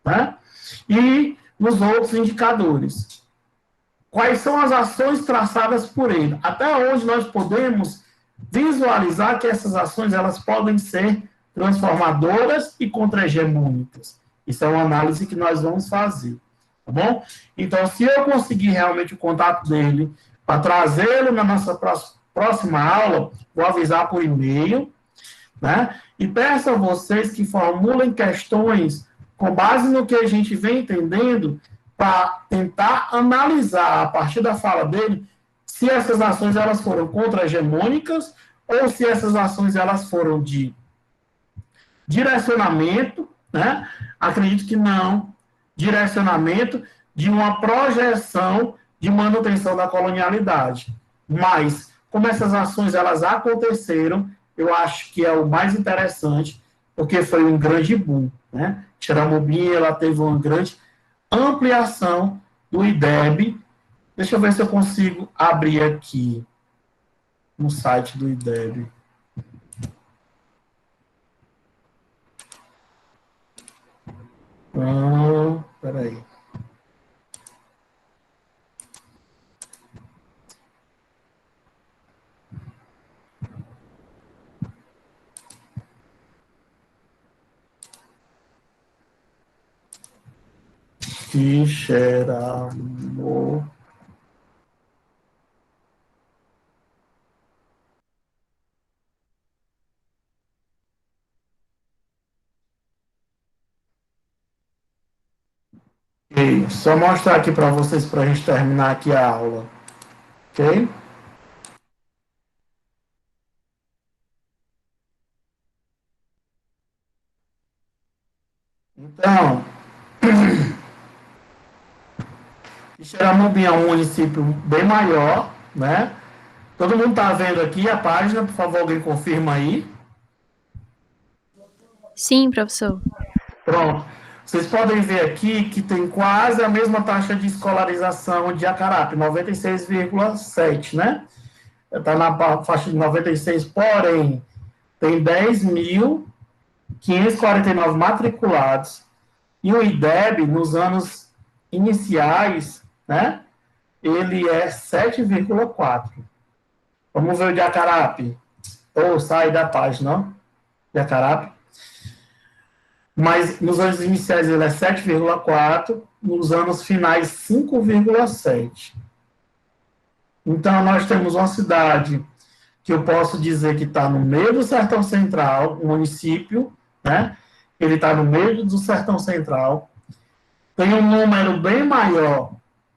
né? E nos outros indicadores. Quais são as ações traçadas por ele? Até onde nós podemos visualizar que essas ações elas podem ser transformadoras e contra-hegemônicas. Isso é uma análise que nós vamos fazer, tá bom? Então, se eu conseguir realmente o contato dele para trazê-lo na nossa próxima aula, vou avisar por e-mail, né? E peço a vocês que formulem questões com base no que a gente vem entendendo para tentar analisar, a partir da fala dele, se essas ações elas foram contra-hegemônicas ou se essas ações elas foram de direcionamento, né? Acredito que não, direcionamento de uma projeção de manutenção da colonialidade. Mas, como essas ações elas aconteceram, eu acho que é o mais interessante, porque foi um grande boom, né? Xeramobim, ela teve uma grande ampliação do IDEB. Deixa eu ver se eu consigo abrir aqui no site do IDEB. Peraí. Xeramo. Ok, só mostrar aqui para vocês para a gente terminar aqui a aula, ok? Então, Xeramobim é um município bem maior, né? Todo mundo está vendo aqui a página, por favor, alguém confirma aí. Sim, professor. Pronto. Vocês podem ver aqui que tem quase a mesma taxa de escolarização de Acarape, 96,7, né? Está na faixa de 96, porém, tem 10.549 matriculados. E o IDEB, nos anos iniciais, né? Ele é 7,4. Vamos ver o de Acarape. Ou sai da página, ó, de Acarape. Mas nos anos iniciais ele é 7,4, nos anos finais 5,7. Então nós temos uma cidade que eu posso dizer que está no meio do Sertão Central, um município, né? Ele está no meio do Sertão Central, tem um número bem maior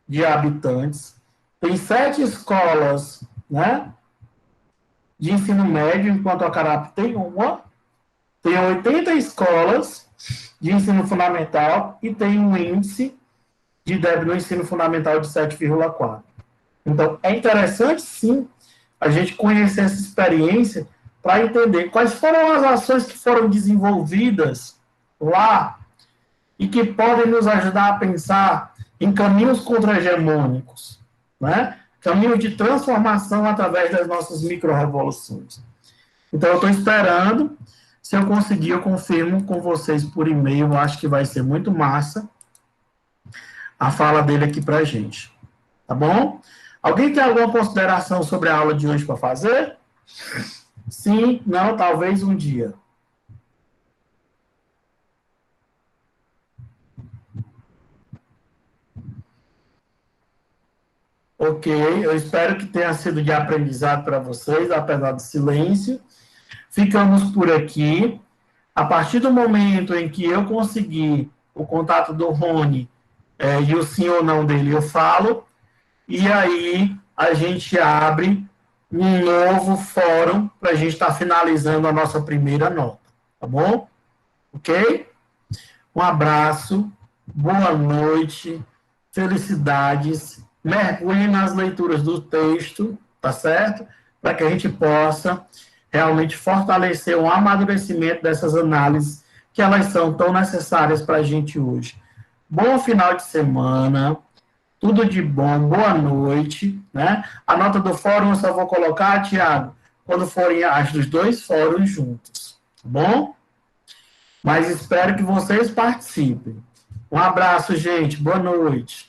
de habitantes, tem 7 escolas, né? De ensino médio, enquanto a Acarape tem uma, tem 80 escolas de ensino fundamental e tem um índice de IDEB no ensino fundamental de 7,4. Então, é interessante, sim, a gente conhecer essa experiência para entender quais foram as ações que foram desenvolvidas lá e que podem nos ajudar a pensar em caminhos contra-hegemônicos, né? Caminhos de transformação através das nossas micro-revoluções. Então, eu estou esperando. Se eu conseguir, eu confirmo com vocês por e-mail. Eu acho que vai ser muito massa a fala dele aqui para a gente. Tá bom? Alguém tem alguma consideração sobre a aula de hoje para fazer? Sim, não, talvez um dia. Ok, eu espero que tenha sido de aprendizado para vocês, apesar do silêncio. Ficamos por aqui. A partir do momento em que eu conseguir o contato do Rony e o sim ou não dele, eu falo. E aí a gente abre um novo fórum para a gente estar finalizando a nossa primeira nota. Tá bom? Ok? Um abraço, boa noite, felicidades. Mergulhe nas leituras do texto, tá? tá certo? Para que a gente possa realmente fortalecer um amadurecimento dessas análises, que elas são tão necessárias para a gente hoje. Bom final de semana, tudo de bom, boa noite, né? A nota do fórum eu só vou colocar, Tiago, quando forem as dos dois fóruns juntos, tá bom? Mas espero que vocês participem. Um abraço, gente, boa noite.